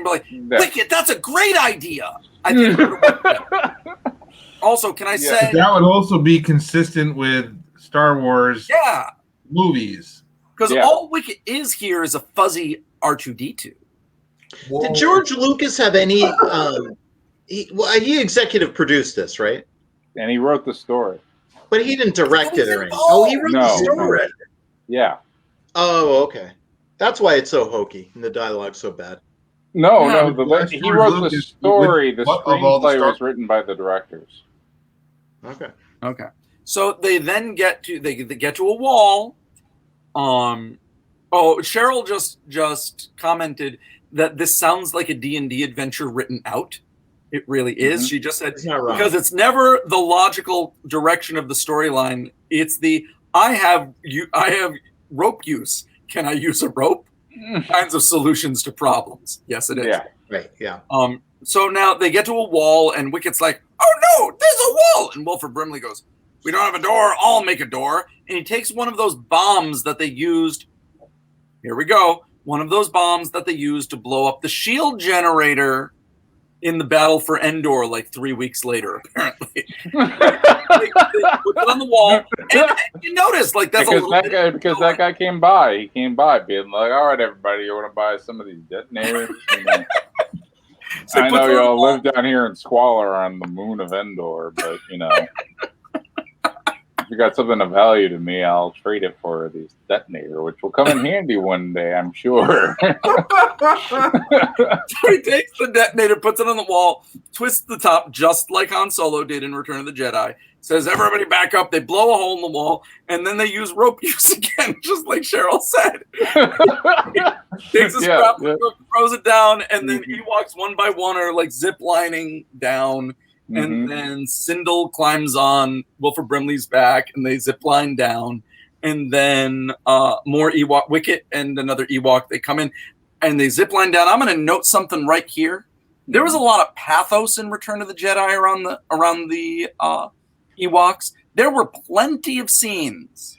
be like, Wicket, that's a great idea. I think it would have worked better. Also, can I say that would also be consistent with Star Wars movies? Because all Wicket is here is a fuzzy R2-D2. Did George Lucas have any? He executive produced this, right? And he wrote the story, but he didn't direct it or anything. Oh, he wrote the story. Yeah. Oh, okay. That's why it's so hokey and the dialogue's so bad. No, he wrote the story. The screenplay was written by the directors. Okay. So they then get to a wall. Cheryl just commented that this sounds like a D&D adventure written out. It really is. Mm-hmm. She just said because it's never the logical direction of the storyline. It's the I have rope use. Can I use a rope? Kinds of solutions to problems. Yes, it is. Yeah. Right. Yeah. So now they get to a wall, and Wicket's like, "Oh no, there's a wall!" And Wilford Brimley goes, "We don't have a door. I'll make a door." And he takes one of those bombs that they used. Here we go. One of those bombs that they used to blow up the shield generator in the battle for Endor, like 3 weeks later, apparently. they put it on the wall, and you notice, like, that's because that guy came by. He came by being like, "All right, everybody, you want to buy some of these detonators?" So I know y'all live down here in squalor on the moon of Endor, but if you got something of value to me, I'll trade it for this detonator, which will come in handy one day, I'm sure. So he takes the detonator, puts it on the wall, twists the top just like Han Solo did in Return of the Jedi, says, "Everybody back up." They blow a hole in the wall, and then they use rope use again, just like Cheryl said. Takes a strap, throws it down, and then Ewoks one by one are like zip lining down. And then Cindel climbs on Wilford Brimley's back, and they zip line down. And then more Ewok, Wicket and another Ewok, they come in, and they zip line down. I'm going to note something right here. There was a lot of pathos in Return of the Jedi around the Ewoks. There were plenty of scenes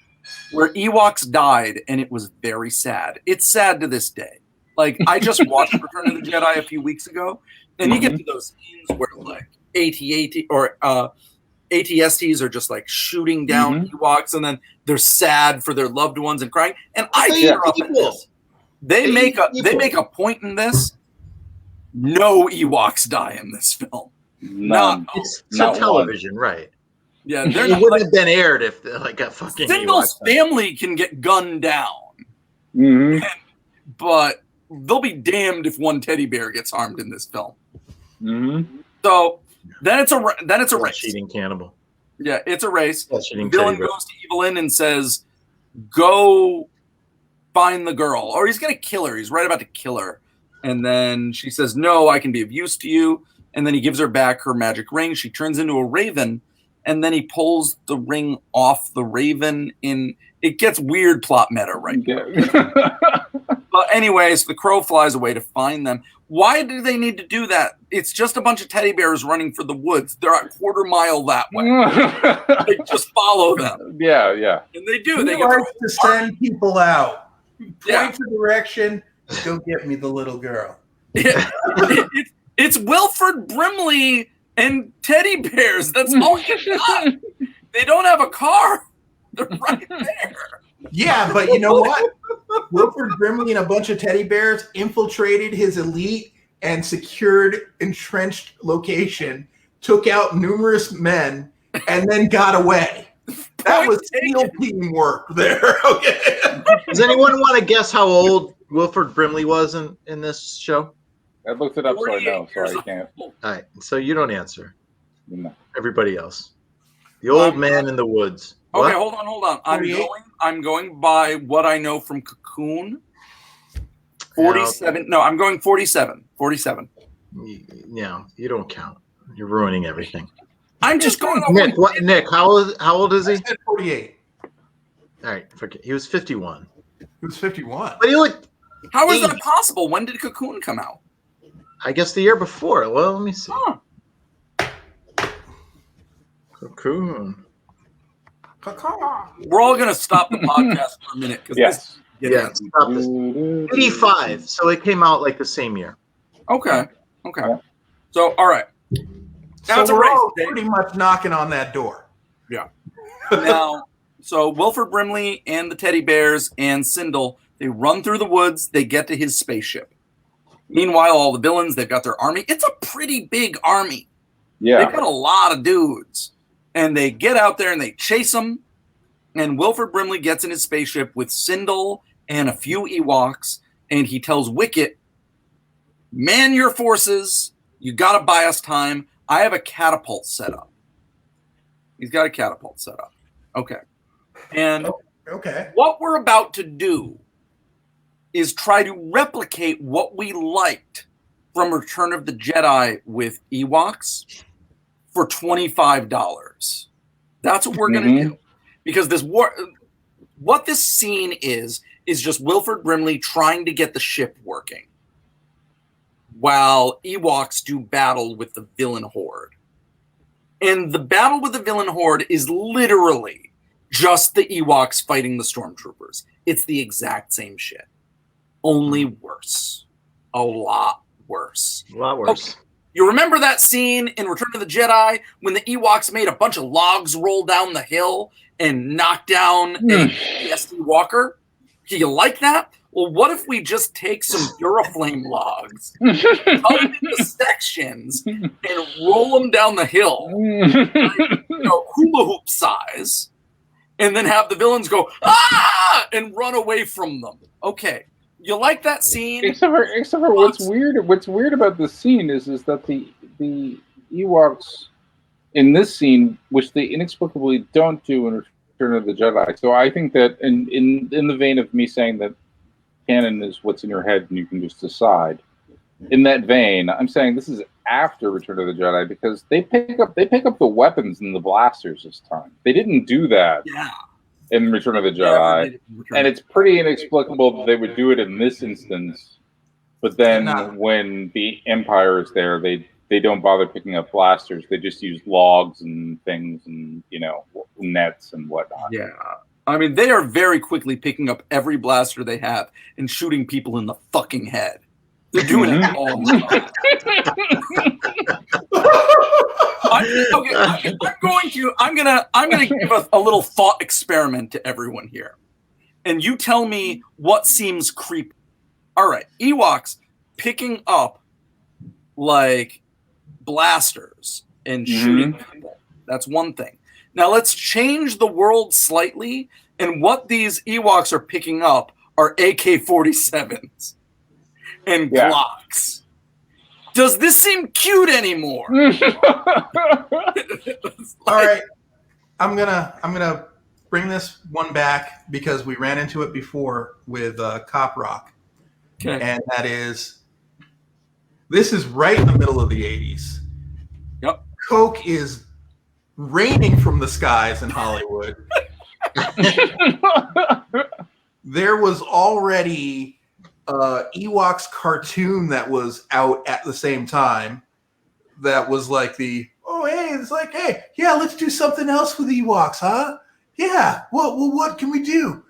where Ewoks died, and it was very sad. It's sad to this day. Like, I just watched Return of the Jedi a few weeks ago, and you get to those scenes where, like, AT-AT or ATSTs are just like shooting down Ewoks, and then they're sad for their loved ones and crying. And I tear up at this. They make a point in this. No Ewoks die in this film. None. It's television, right? Yeah, it wouldn't have been aired if like a fucking Cindel's family can get gunned down, but they'll be damned if one teddy bear gets harmed in this film. So then it's a race. Cheating cannibal. Yeah, it's a race. Villain goes to Evelyn and says, "Go find the girl," or he's gonna kill her. He's right about to kill her, and then she says, "No, I can be of use to you." And then he gives her back her magic ring. She turns into a raven, and then he pulls the ring off the raven. It gets weird plot meta right now. But anyways, the crow flies away to find them. Why do they need to do that? It's just a bunch of teddy bears running for the woods. They're a quarter mile that way. They just follow them. Yeah. And they do. He They likes to send people out. Yeah. Point the direction. Go get me the little girl. It's Wilford Brimley and teddy bears. That's all you got. They don't have a car. They're right there. Yeah, but you know what? Wilford Brimley and a bunch of teddy bears infiltrated his elite and secured entrenched location, took out numerous men, and then got away. That was SEAL teamwork there. Okay. Does anyone want to guess how old Wilford Brimley was in this show? I looked it up, so I know. So I can't. All right, so you don't answer. No. Everybody else. The old man in the woods. Okay, What? hold on. I'm going by what I know from Cocoon. 47. No, I'm going 47. 47. No, you don't count. You're ruining everything. I'm just going. Nick, how old is he? I said 48. All right, forget. He was 51. He was 51. But he looked. How is that possible? When did Cocoon come out? I guess the year before. Well, let me see. Huh. Cocoon. We're all going to stop the podcast for a minute. Yes. Yeah, stop this. 85. So it came out like the same year. Okay. So, all right. Now it's a we're race. all pretty much knocking on that door. Yeah. Now, so Wilford Brimley and the teddy bears and Cindel, they run through the woods. They get to his spaceship. Meanwhile, all the villains, they've got their army. It's a pretty big army. Yeah. They've got a lot of dudes. And they get out there and they chase them. And Wilford Brimley gets in his spaceship with Cindel and a few Ewoks. And he tells Wicket, "Man your forces. You got to buy us time. I have a catapult set up." He's got a catapult set up. Okay. And Okay. what we're about to do is try to replicate what we liked from Return of the Jedi with Ewoks for $25. That's what we're going to do. Because what this scene is just Wilford Brimley trying to get the ship working while Ewoks do battle with the villain horde. And the battle with the villain horde is literally just the Ewoks fighting the stormtroopers. It's the exact same shit. Only worse. A lot worse. A lot worse. Okay. You remember that scene in Return of the Jedi when the Ewoks made a bunch of logs roll down the hill and knock down a PSD walker? Do you like that? Well, what if we just take some Duraflame logs, cut them into sections, and roll them down the hill, hula hoop size, and then have the villains go, ah, and run away from them. Okay. You like that scene? Except for what's weird about this scene is that the Ewoks in this scene, which they inexplicably don't do in Return of the Jedi. So I think that in the vein of me saying that canon is what's in your head and you can just decide. In that vein, I'm saying this is after Return of the Jedi because they pick up the weapons and the blasters this time. They didn't do that. Yeah. In Return of the Jedi, and it's pretty inexplicable that they would do it in this instance. But then when the Empire is there, they don't bother picking up blasters. They just use logs and things and nets and whatnot. Yeah, I mean they are very quickly picking up every blaster they have and shooting people in the fucking head. They're doing it all the time. I'm gonna give a little thought experiment to everyone here, and you tell me what seems creepy. All right, Ewoks picking up like blasters and shooting people. That's one thing. Now let's change the world slightly, and what these Ewoks are picking up are AK-47s and Glocks. Does this seem cute anymore? All right, I'm gonna bring this one back because we ran into it before with Cop Rock, and that is this is right in the middle of the '80s. Yep, coke is raining from the skies in Hollywood. There was already Ewoks cartoon that was out at the same time that was like let's do something else with Ewoks, huh? Yeah, what can we do?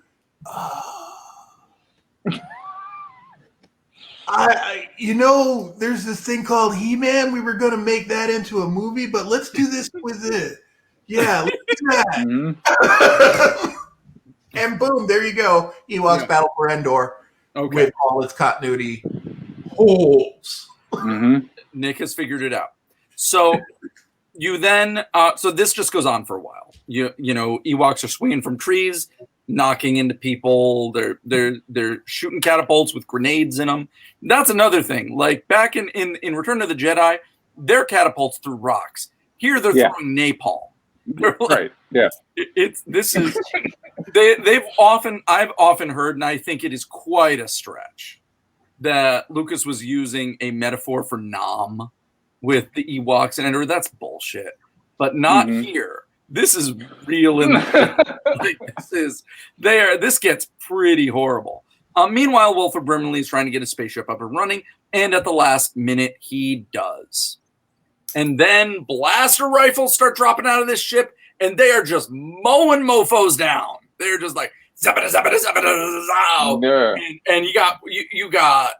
There's this thing called He-Man. We were going to make that into a movie, but let's do this with it. Yeah, let's do that. Mm-hmm. And boom, there you go. Ewoks Battle for Endor. Okay. With all its continuity holes. Mm-hmm. Nick has figured it out. So you then, so this just goes on for a while. Ewoks are swinging from trees, knocking into people. They're shooting catapults with grenades in them. That's another thing. Like back in Return of the Jedi, their catapults threw rocks. Here they're throwing napalm. Right. Yeah. I've often heard, and I think it is quite a stretch, that Lucas was using a metaphor for Nam with the Ewoks and Endor. That's bullshit. But not here. This is real this gets pretty horrible. Meanwhile, Wilford Brimley is trying to get his spaceship up and running, and at the last minute he does. And then blaster rifles start dropping out of this ship, and they are just mowing mofos down. They're just like zabada zabada zabada zow. Yeah. And you've got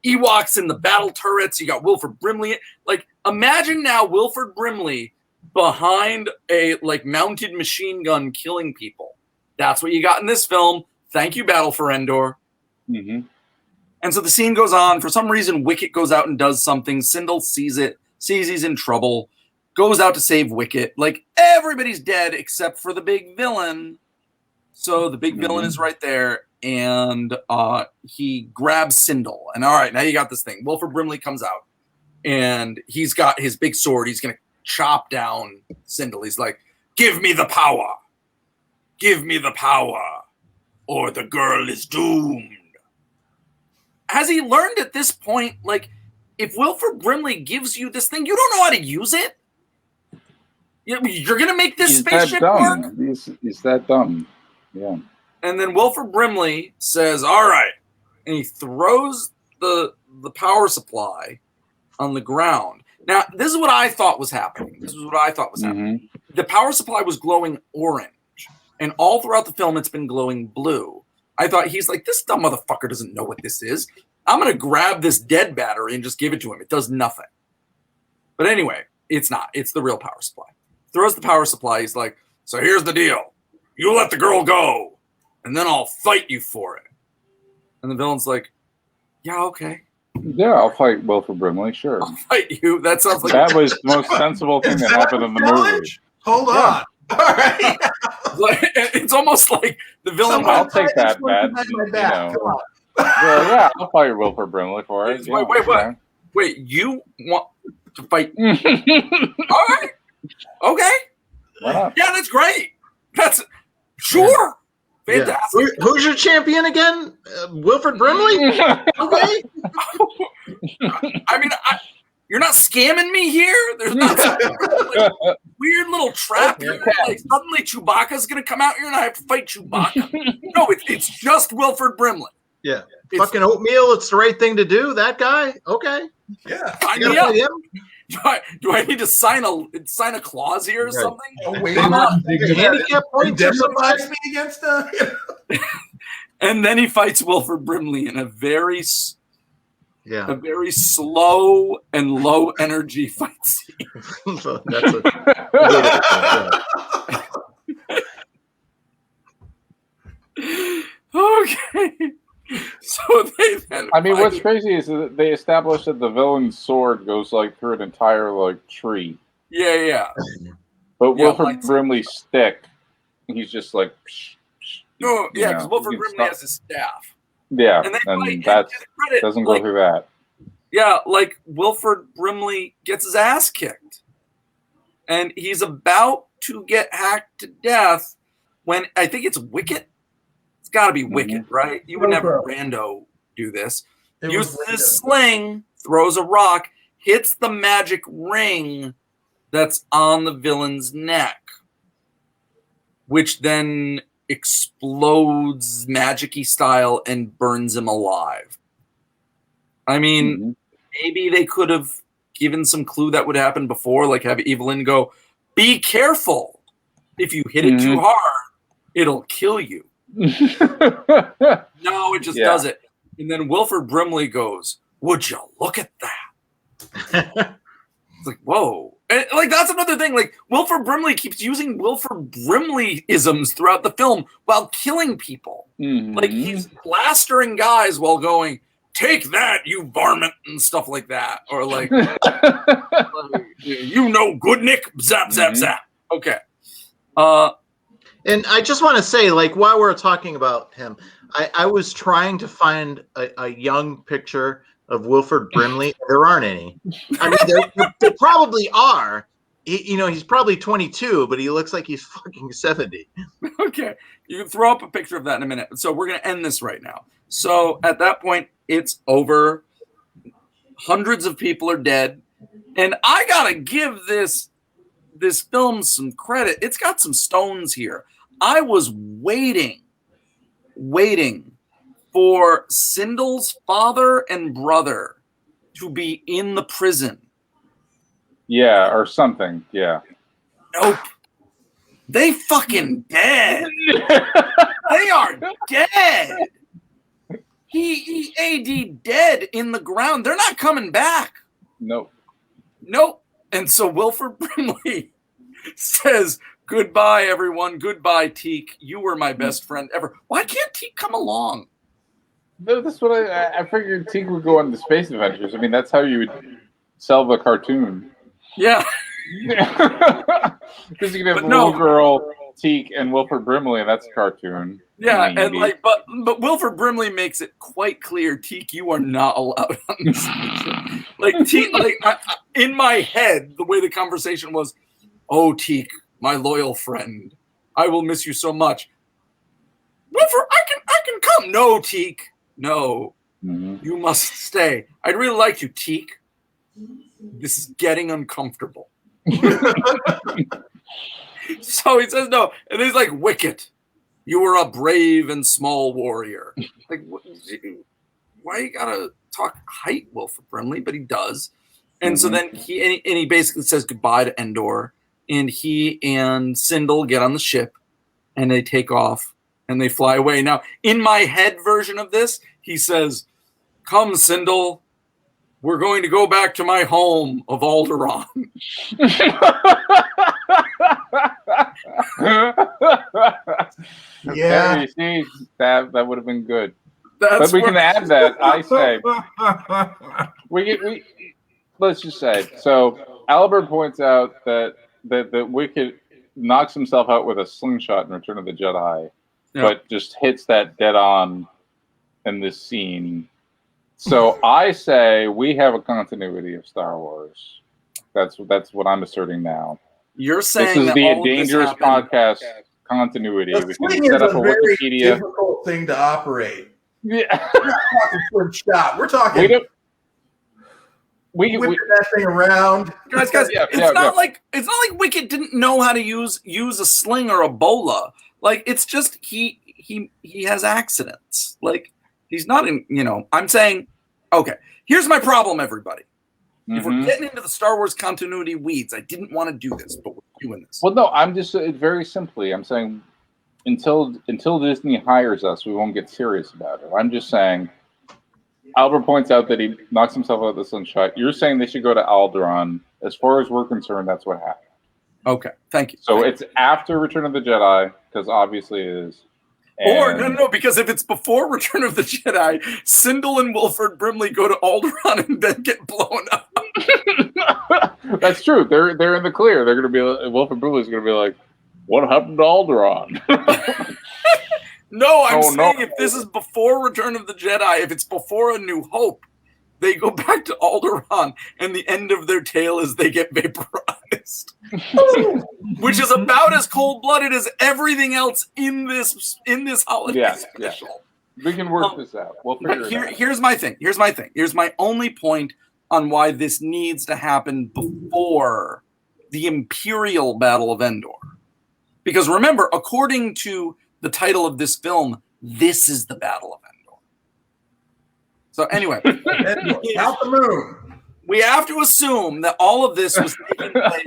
Ewoks in the battle turrets. You got Wilford Brimley. Like imagine now Wilford Brimley behind a mounted machine gun killing people. That's what you got in this film. Thank you, Battle for Endor. Mm-hmm. And so the scene goes on. For some reason, Wicket goes out and does something. Cindel sees it, sees he's in trouble, goes out to save Wicket. Like, everybody's dead except for the big villain. So the big villain is right there, and he grabs Cindel. And all right, now you got this thing. Wilford Brimley comes out, and he's got his big sword. He's going to chop down Cindel. He's like, Give me the power. Give me the power, or the girl is doomed. Has he learned at this point, like, if Wilford Brimley gives you this thing, you don't know how to use it? You're going to make this spaceship work? He's that dumb. Yeah. And then Wilford Brimley says, all right. And he throws the power supply on the ground. Now, this is what I thought was happening. The power supply was glowing orange. And all throughout the film, it's been glowing blue. I thought, he's like, this dumb motherfucker doesn't know what this is. I'm going to grab this dead battery and just give it to him. It does nothing. But anyway, it's not. It's the real power supply. Throws the power supply. He's like, so here's the deal. You let the girl go, and then I'll fight you for it. And the villain's like, yeah, okay. Yeah, I'll fight Wilford Brimley, sure. I'll fight you. That sounds like... That was the most sensible thing that happened in the movie. Hold on. All right. It's almost like the villain... I'll take that bet. Yeah, I'll fight Wilford Brimley for it. Wait, you want to fight? All right. Okay. Yeah, that's great. That's sure. Fantastic. Yeah. Who's your champion again? Wilford Brimley? Okay. I mean, you're not scamming me here. There's not some like, weird little trap here. Like, suddenly Chewbacca's going to come out here and I have to fight Chewbacca. No, it's just Wilford Brimley. Yeah. Fucking oatmeal, it's the right thing to do. That guy? Okay. Yeah. Sign me up. Do I need to sign a clause here or something? Oh, wait, handicap points indemnifies me against And then he fights Wilford Brimley in a very slow and low energy fight scene. Okay. So they then what's crazy is that they established that the villain's sword goes like through an entire like tree. Yeah. But Wilford Brimley's stick, he's just like. No, yeah, because Wilford Brimley has his staff. Yeah, and that doesn't go through that. Yeah, like Wilford Brimley gets his ass kicked, and he's about to get hacked to death when I think it's Wicket. Got to be Wicket, right? You would never rando do this. Uses his sling, throws a rock, hits the magic ring that's on the villain's neck, which then explodes magic-y style and burns him alive. I mean, maybe they could have given some clue that would happen before, like have Evelyn go, be careful. If you hit it too hard, it'll kill you. No, it just does it. And then Wilford Brimley goes, would you look at that? It's like, whoa. And, like, that's another thing. Like, Wilford Brimley keeps using Wilford Brimley-isms throughout the film while killing people. Like, he's blastering guys while going, take that, you varmint, and stuff like that. Or like, you know, good Nick, zap, zap, zap. Okay. And I just want to say, like, while we're talking about him, I was trying to find a young picture of Wilford Brimley. There aren't any. I mean, there probably are. He's probably 22, but he looks like he's fucking 70. Okay. You can throw up a picture of that in a minute. So we're going to end this right now. So at that point, it's over. Hundreds of people are dead. And I got to give this film some credit. It's got some stones here. I was waiting for Cindel's father and brother to be in the prison. Yeah, or something. Yeah. Nope. They fucking dead. They are dead. He AD dead in the ground. They're not coming back. Nope. And so Wilford Brimley says, goodbye, everyone. Goodbye, Teak. You were my best friend ever. Why can't Teak come along? That's what I figured Teak would go on the space adventures. I mean, that's how you would sell the cartoon. Yeah. Because you can have little girl, Teak, and Wilford Brimley, and that's a cartoon. Yeah, and like, but Wilford Brimley makes it quite clear, Teak, you are not allowed on this Like, Teak, like in my head, the way the conversation was, oh, Teak, my loyal friend. I will miss you so much. Wilford, I can come. No, Teak. No. You must stay. I'd really like you, Teak. This is getting uncomfortable. So he says no. And he's like, Wicket, you were a brave and small warrior. Like, why you gotta talk height, Wilford Brimley? But he does. And so then he basically says goodbye to Endor. And he and Cindel get on the ship. And they take off. And they fly away. Now, in my head version of this, he says, come, Cindel. We're going to go back to my home of Alderaan. Yeah. You see, that would have been good. But we can add that. I say we let's just say. So Albert points out that Wicket knocks himself out with a slingshot in Return of the Jedi, but just hits that dead on in this scene. So I say we have a continuity of Star Wars. That's what I'm asserting now. You're saying this is that the all Dangerous of this happened. Podcast continuity. The We sling can set is up a a very Wikipedia. difficult thing to operate. Yeah. We're not talking swim shot. We're talking We whipping that thing around. Guys, it's not like Wicket didn't know how to use a sling or a bola. Like, it's just he has accidents. Like, he's not in, I'm saying, okay, here's my problem, everybody. If we're getting into the Star Wars continuity weeds, I didn't want to do this, but we're doing this. Well, no, I'm just very simply, I'm saying until Disney hires us, we won't get serious about it. I'm just saying, Albert points out that he knocks himself out of the slingshot. You're saying they should go to Alderaan. As far as we're concerned, that's what happened. Okay, thank you. So it's after Return of the Jedi, because obviously it is. Or no, because if it's before Return of the Jedi, Cindel and Wilford Brimley go to Alderaan and then get blown up. That's true. They're in the clear. They're going to be Wilford Brimley's going to be like, "What happened to Alderaan?" No, I'm saying if this is before Return of the Jedi, if it's before A New Hope, they go back to Alderaan, and the end of their tale is they get vaporized, which is about as cold-blooded as everything else in this holiday special. Yeah. We can work this out. We'll figure it out. Here's my thing. Here's my only point on why this needs to happen before the Imperial Battle of Endor. Because remember, according to the title of this film, this is the Battle of Endor. So anyway, out the moon. We have to assume that all of this was taking place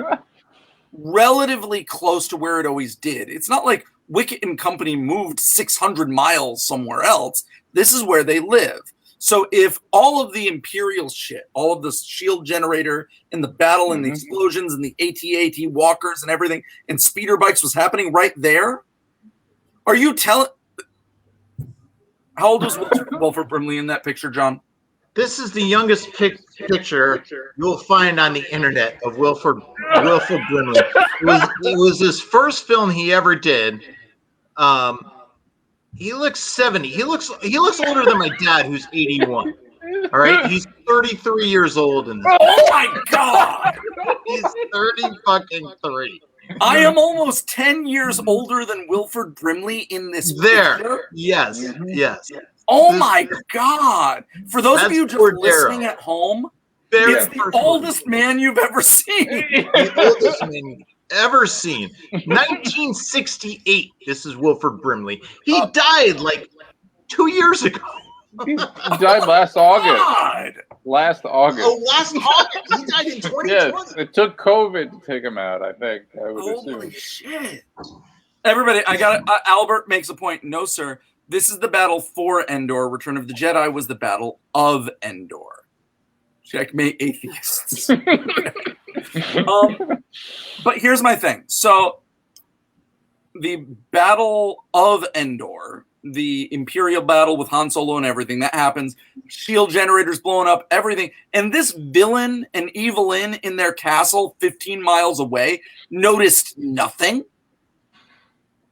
relatively close to where it always did. It's not like Wicket and company moved 600 miles somewhere else. This is where they live. So if all of the Imperial shit, all of the shield generator and the battle and the explosions and the AT-AT walkers and everything and speeder bikes was happening right there, are you telling... How old was Wilford Brimley in that picture, John? This is the youngest picture you'll find on the internet of Wilford Brimley. It was his first film he ever did. He looks 70. He looks older than my dad, who's 81. All right, he's 33 years old in this. Oh my God! He's 30-fucking-3. I am almost 10 years older than Wilford Brimley in this picture. Yes. Oh my God! For those of you just listening at home, it's the oldest man you've ever seen. The oldest man you've ever seen. 1968. This is Wilford Brimley. He died like 2 years ago. He died last August. God. Last August. Oh, last August. He died in 2020. Yes, it took COVID to take him out, I think. I would Holy assume. shit. Everybody, I got it. Albert makes a point. No, sir. This is the battle for Endor. Return of the Jedi was the battle of Endor. Checkmate, atheists. But here's my thing. So, the Battle of Endor, the Imperial battle with Han Solo and everything, that happens. Shield generators blowing up, everything. And this villain and Evelyn in their castle 15 miles away noticed nothing.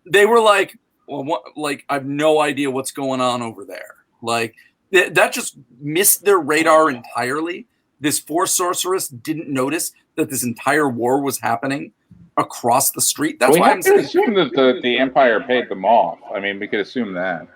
They were like, well, I have no idea what's going on over there. Like, that just missed their radar entirely. This Force sorceress didn't notice that this entire war was happening. across the street. That's we why have I'm to saying assume that the Empire paid them off. I mean, we could assume that.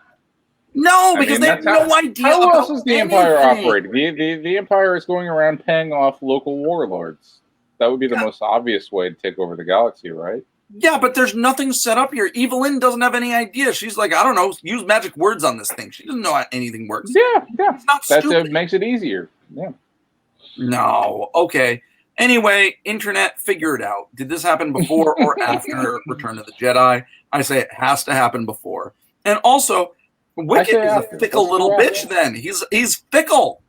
no, I because mean, they have that's no idea. How about else is the Empire anything. operating? The Empire is going around paying off local warlords. That would be the most obvious way to take over the galaxy, right? Yeah, but there's nothing set up here. Evelyn doesn't have any idea. She's like, I don't know, use magic words on this thing. She doesn't know how anything works. Yeah. It's not That stupid. makes it easier. Yeah. No. Okay. Anyway, internet, figure it out. Did this happen before or after Return of the Jedi? I say it has to happen before. And also, Wicket is after. a fickle Let's little do bitch after. then. He's fickle.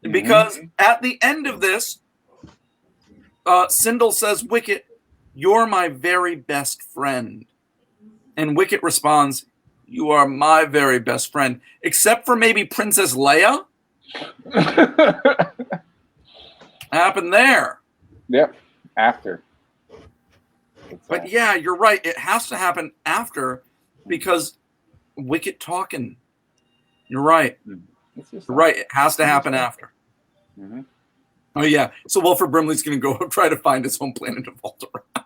Because at the end of this, Cindel says, Wicket, you're my very best friend. And Wicket responds, you are my very best friend. Except for maybe Princess Leia. Happened there. Yep. After. But yeah, you're right. It has to happen after because Wicket talking. You're right. You're right. It has to happen after. Mm-hmm. Oh, yeah. So Wilford Brimley's going to go try to find his home planet to vault around.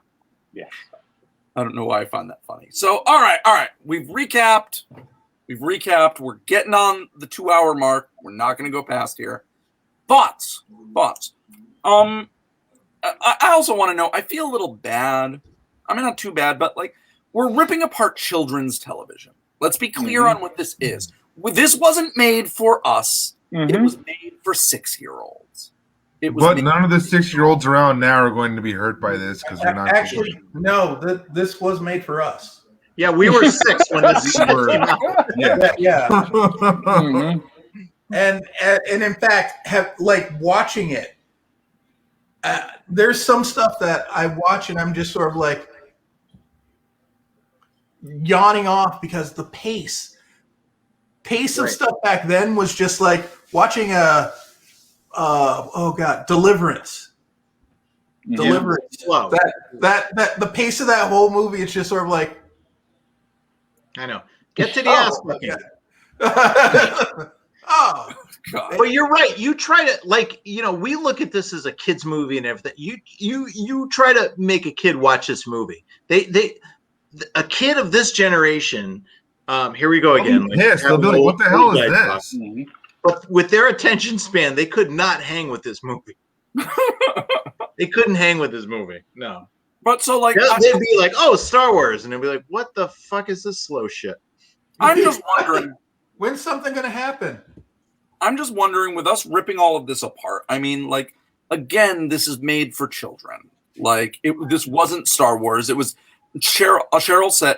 Yes. I don't know why I find that funny. So, all right. We've recapped. We're getting on the 2-hour mark. We're not going to go past here. Thoughts. I also want to know, I feel a little bad. I mean, not too bad, but like we're ripping apart children's television. Let's be clear on what this is. This wasn't made for us. It was made for 6-year-olds. But none of the 6-year-olds around now are going to be hurt by this because they're not. Actually, no. This was made for us. Yeah, we were 6 when this came out. Yeah. Mm-hmm. And in fact, have like watching it. There's some stuff that I watch and I'm just sort of like yawning off because the pace of stuff back then was just like watching Deliverance. Deliverance. Wow. That the pace of that whole movie, it's just sort of like, I know. Get to the ass fucking. Oh, God. But you're right. You try to we look at this as a kid's movie and everything. You try to make a kid watch this movie. A kid of this generation. Here we go again. They'll be like, what the hell is this? But with their attention span, they could not hang with this movie. They couldn't hang with this movie. No. But so like they'd be like, "Oh, Star Wars," and they'd be like, "What the fuck is this slow shit?" I'm just wondering, when's something going to happen? I'm just wondering, with us ripping all of this apart, I mean, like, again, this is made for children. Like, this wasn't Star Wars. It was Sharon said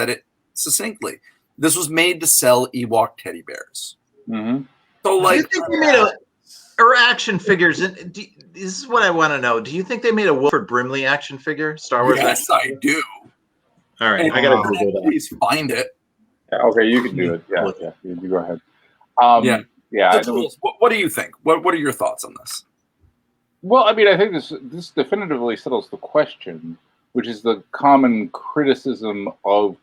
it succinctly. This was made to sell Ewok teddy bears. Mm-hmm. So, like, do you think they made action figures? And this is what I want to know. Do you think they made a Wilford Brimley action figure? Star Wars? Yes, I do. All right, I gotta Google that. Please find it. Yeah, okay, you can do it. Yeah. You go ahead. Yeah. What do you think? What are your thoughts on this? Well, I mean, I think this definitively settles the question, which is the common criticism of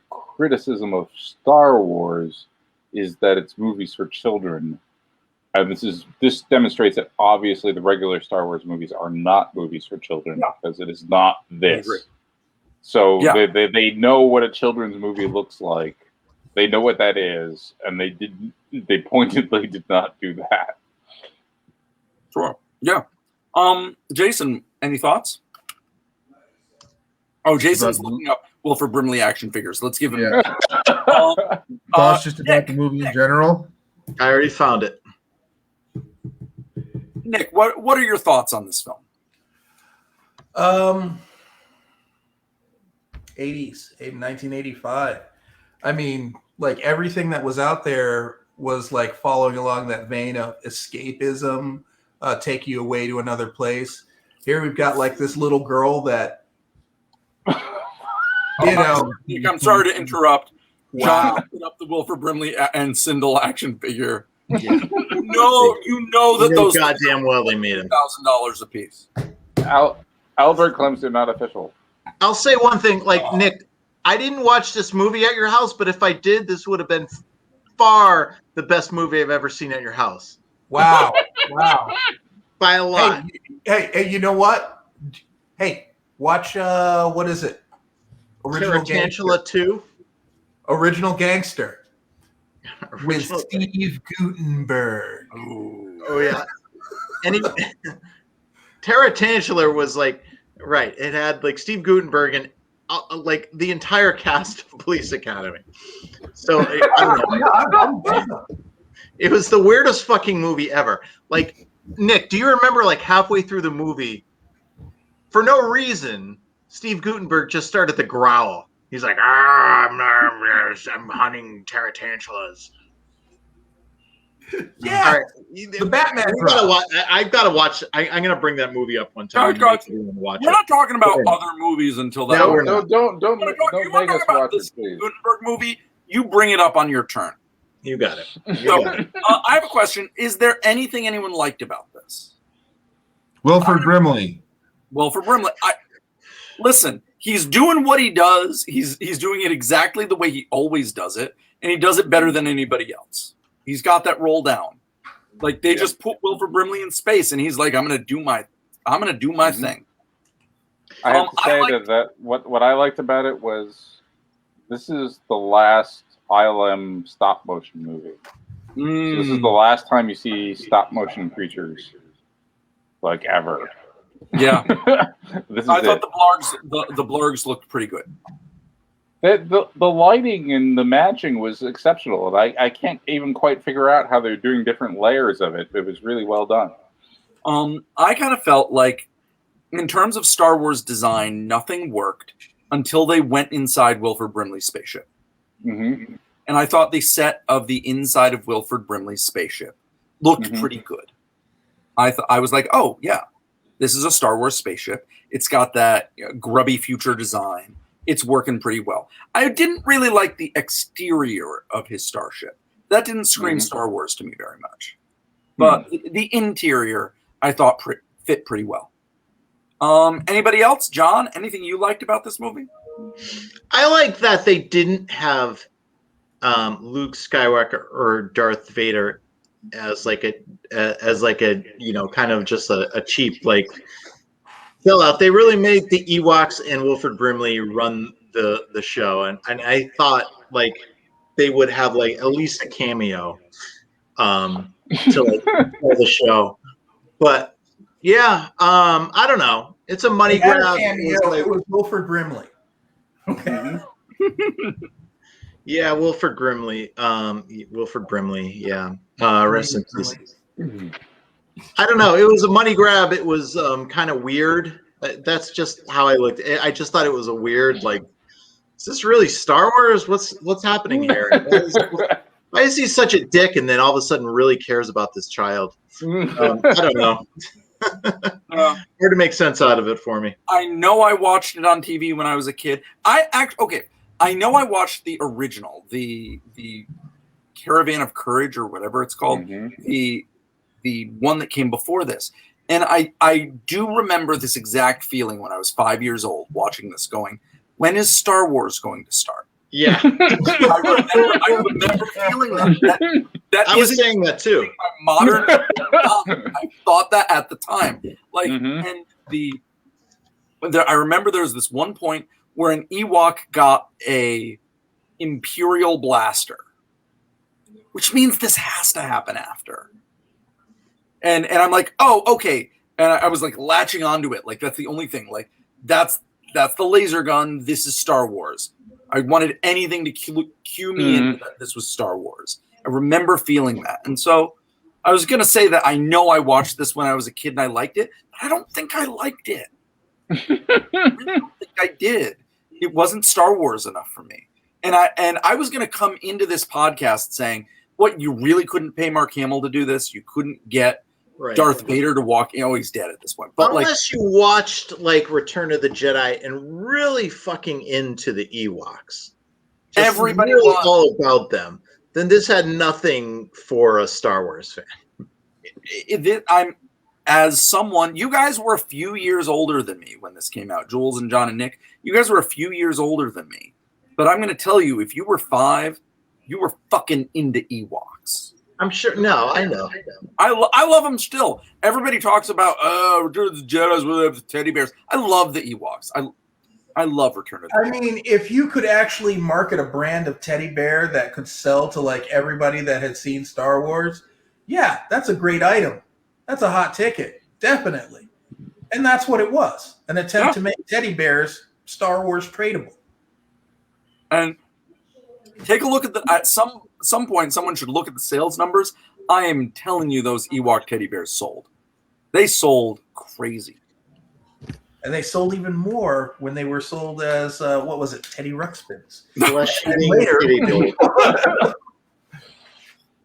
Star Wars is that it's movies for children. And this demonstrates that obviously the regular Star Wars movies are not movies for children because it is not this. So they know what a children's movie looks like. They know what that is, and they pointedly did not do that. Sure. Yeah. Jason, any thoughts? Oh, Jason's looking up Wilford Brimley action figures. Let's give him. Yeah. Thoughts just about the movie in general? I already found it. Nick, what are your thoughts on this film? 1985. I mean, like everything that was out there was like following along that vein of escapism, take you away to another place. Here we've got like this little girl that, Nick, I'm sorry to interrupt. Wow. John put up the Wilford Brimley and Cindel action figure. Yeah. You know that those goddamn well they made them $1,000 a piece. Albert Clemson, not official. I'll say one thing, Nick, I didn't watch this movie at your house, but if I did, this would have been far the best movie I've ever seen at your house. Wow. By a lot. Hey, you know what? Hey, Watch what is it? Tarantula 2. Original Gangster with Original- Steve Guttenberg. Oh yeah. And Tarantula was like, right. It had like Steve Guttenberg and like the entire cast of Police Academy. So I don't know. It was the weirdest fucking movie ever. Like, Nick, do you remember like halfway through the movie, for no reason, Steve Guttenberg just started to growl. He's like, I'm hunting tarantulas. Yeah, all right. the Batman. I've got to watch. I'm going to bring that movie up one time. We're not talking about other movies until that. No, don't make us watch this it, please. Gutenberg movie. You bring it up on your turn. You got it. I have a question. Is there anything anyone liked about this? Wilford Brimley. Wilford Brimley. Listen, he's doing what he does. He's doing it exactly the way he always does it, and he does it better than anybody else. He's got that roll down. Like they just put Wilford Brimley in space, and he's like, "I'm gonna do my thing." I have to say that what I liked about it was this is the last ILM stop motion movie. So this is the last time you see stop motion creatures, like ever. Yeah, I thought it. the blurgs looked pretty good. The lighting and the matching was exceptional. I can't even quite figure out how they're doing different layers of it. It was really well done. I kind of felt like, in terms of Star Wars design, nothing worked until they went inside Wilford Brimley's spaceship. Mm-hmm. And I thought the set of the inside of Wilford Brimley's spaceship looked pretty good. I was like, oh yeah, this is a Star Wars spaceship. It's got that grubby future design. It's working pretty well. I didn't really like the exterior of his starship. That didn't scream Star Wars to me very much. But the interior, I thought fit pretty well. Anybody else? John, anything you liked about this movie? I like that they didn't have Luke Skywalker or Darth Vader as like a kind of just a cheap like sellout. They really made the Ewoks and Wilford Brimley run the show, and I thought like they would have like at least a cameo to like for the show. But yeah, I don't know. It's a money grab. It was Wilford Brimley. Okay. Yeah, Wilford Brimley. Wilford Brimley. Yeah. Rest in peace. I don't know. It was a money grab. It was kind of weird. That's just how I looked. I just thought it was a weird, like, is this really Star Wars? What's happening here? Why is he such a dick and then all of a sudden really cares about this child? I don't know. Hard to make sense out of it for me. I know I watched it on TV when I was a kid. I know I watched the original, the Caravan of Courage or whatever it's called, the one that came before this. And I do remember this exact feeling when I was 5 years old watching this going, when is Star Wars going to start? Yeah. I remember feeling that. I was saying that too. Modern. I thought that at the time. Like, and I remember there was this one point where an Ewok got a Imperial blaster, which means this has to happen after. And I'm like, oh, okay. And I was like latching onto it. Like, that's the only thing. Like, that's the laser gun. This is Star Wars. I wanted anything to cue me in that this was Star Wars. I remember feeling that. And so I was going to say that I know I watched this when I was a kid and I liked it, but I don't think I liked it. I really don't think I did. It wasn't Star Wars enough for me. And I was going to come into this podcast saying, what, you really couldn't pay Mark Hamill to do this? You couldn't get Darth Vader to walk. He's dead at this point. But unless you watched like Return of the Jedi and really fucking into the Ewoks, everybody really all about them, then this had nothing for a Star Wars fan. As someone, you guys were a few years older than me when this came out. Jules and John and Nick, you guys were a few years older than me. But I'm going to tell you, if you were 5, you were fucking into Ewoks. I'm sure. No, I know. I love them still. Everybody talks about Return of the Jedi's where they have the teddy bears. I love the Ewoks. I love Return of the Jedi. I mean, if you could actually market a brand of teddy bear that could sell to like everybody that had seen Star Wars, yeah, that's a great item. That's a hot ticket, definitely. And that's what it was, an attempt to make teddy bears Star Wars tradable. And take a look at some point, someone should look at the sales numbers. I am telling you, those Ewok teddy bears sold. They sold crazy. And they sold even more when they were sold as, what was it, Teddy Ruxpins.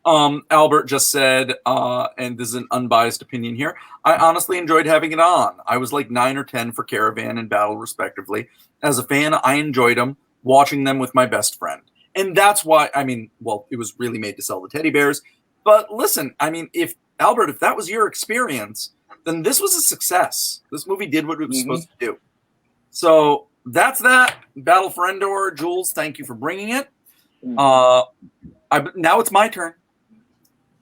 Albert just said, and this is an unbiased opinion here, I honestly enjoyed having it on. I was like 9 or 10 for Caravan and Battle, respectively. As a fan, I enjoyed them, watching them with my best friend. And that's why, I mean, well, it was really made to sell the teddy bears. But listen, I mean, if that was your experience, then this was a success. This movie did what it was supposed to do. So that's that. Battle for Endor. Jules, thank you for bringing it. Now it's my turn.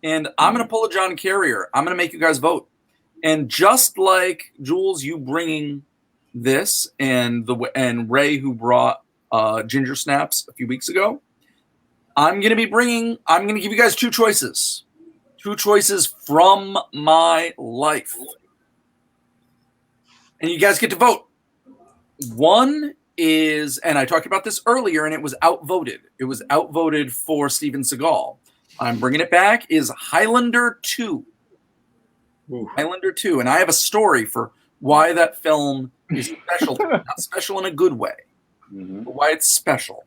And I'm going to pull a John Carrier. I'm going to make you guys vote. And just like Jules, you bringing this, and Ray, who brought Ginger Snaps a few weeks ago, I'm going to give you guys two choices. Two choices from my life. And you guys get to vote. One is, and I talked about this earlier, and it was outvoted. It was outvoted for Steven Seagal. I'm bringing it back, is Highlander 2. Ooh. Highlander 2. And I have a story for why that film is special. Not special in a good way, but why it's special.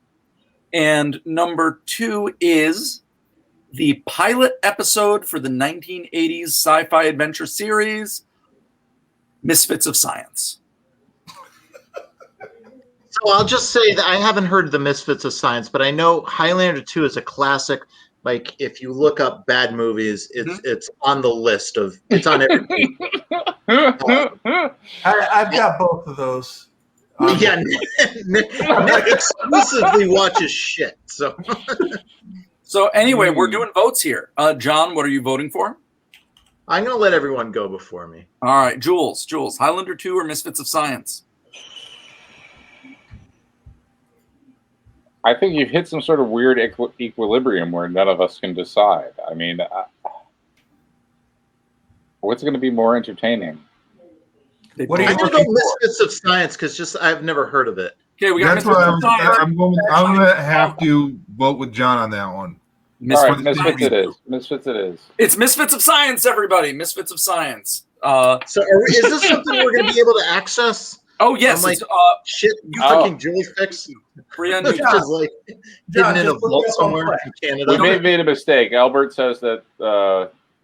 And number 2 is the pilot episode for the 1980s sci-fi adventure series, Misfits of Science. So I'll just say that I haven't heard the Misfits of Science, but I know Highlander 2 is a classic. Like, if you look up bad movies, it's on the list of, it's on everything. I've got both of those. Yeah, Nick exclusively watches shit. So anyway, we're doing votes here. John, what are you voting for? I'm going to let everyone go before me. All right, Jules, Highlander 2 or Misfits of Science? I think you've hit some sort of weird equilibrium where none of us can decide. I mean, what's going to be more entertaining? I'm going to go Misfits of Science because I've never heard of it. Okay, we got That's what I'm going to have to vote with John on that one. All right, Misfits it is. Misfits it is. It's Misfits of Science, everybody. Misfits of Science. So is this something we're going to be able to access? Oh, yes. Like, shit, you fucking Julie fix. Free on just like hidden in a vault somewhere in Canada. We made a mistake. Albert says that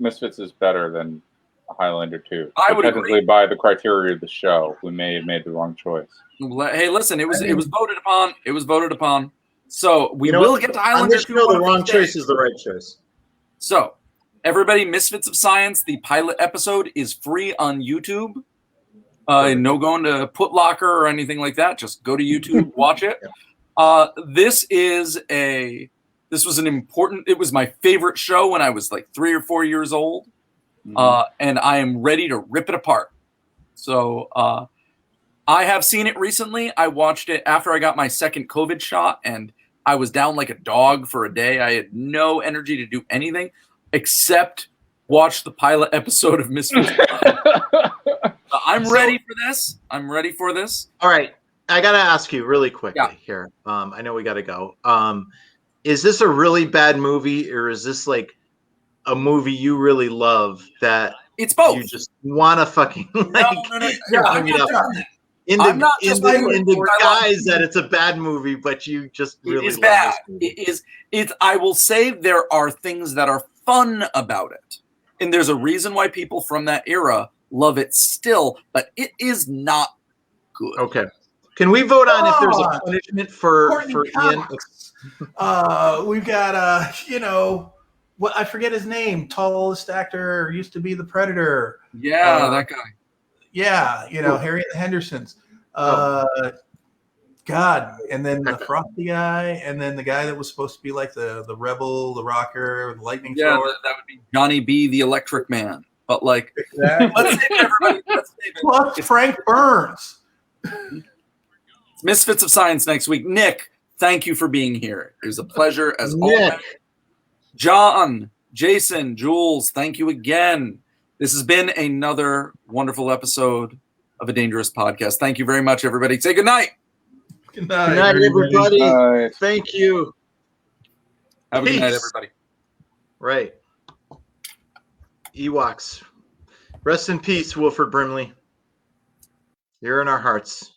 Misfits is better than Highlander 2. I would technically agree. By the criteria of the show, we may have made the wrong choice. Hey, listen, it was voted upon. It was voted upon. So we will get to Highlander 2. The wrong choice is the right choice. So, everybody, Misfits of Science, the pilot episode is free on YouTube. No going to Put Locker or anything like that. Just go to YouTube, watch it. This was an important. It was my favorite show when I was like 3 or 4 years old, and I am ready to rip it apart. So I have seen it recently. I watched it after I got my second COVID shot, and I was down like a dog for a day. I had no energy to do anything except watch the pilot episode of Misfits. I'm ready for this. All right. I got to ask you really quickly here. I know we got to go. Is this a really bad movie, or is this like a movie you really love that it's both? You just want to fucking like bring it up in the guise that it's a bad movie, but you just really love bad. This movie. It is. I will say there are things that are fun about it, and there's a reason why people from that era love it still, but it is not good. Okay. Can we vote on if there's a punishment for Ian? We've got what I forget his name, tallest actor, used to be the Predator. Yeah, that guy. Yeah, Harry and the Hendersons. God God, and then the frosty guy, and then the guy that was supposed to be like the rebel, the rocker, the lightning thrower. That would be Johnny B, the Electric Man. But like, Exactly. let's save it, everybody. Let's save it. Plus Frank Burns. It's Misfits of Science next week. Nick, thank you for being here. It was a pleasure as always. John, Jason, Jules, thank you again. This has been another wonderful episode of A Dangerous Podcast. Thank you very much, everybody. Say good night. Good night, Good night, everybody. Night. Thank you. Have a good night, Peace. everybody. Right. Ewoks. Rest in peace, Wilford Brimley. You're in our hearts.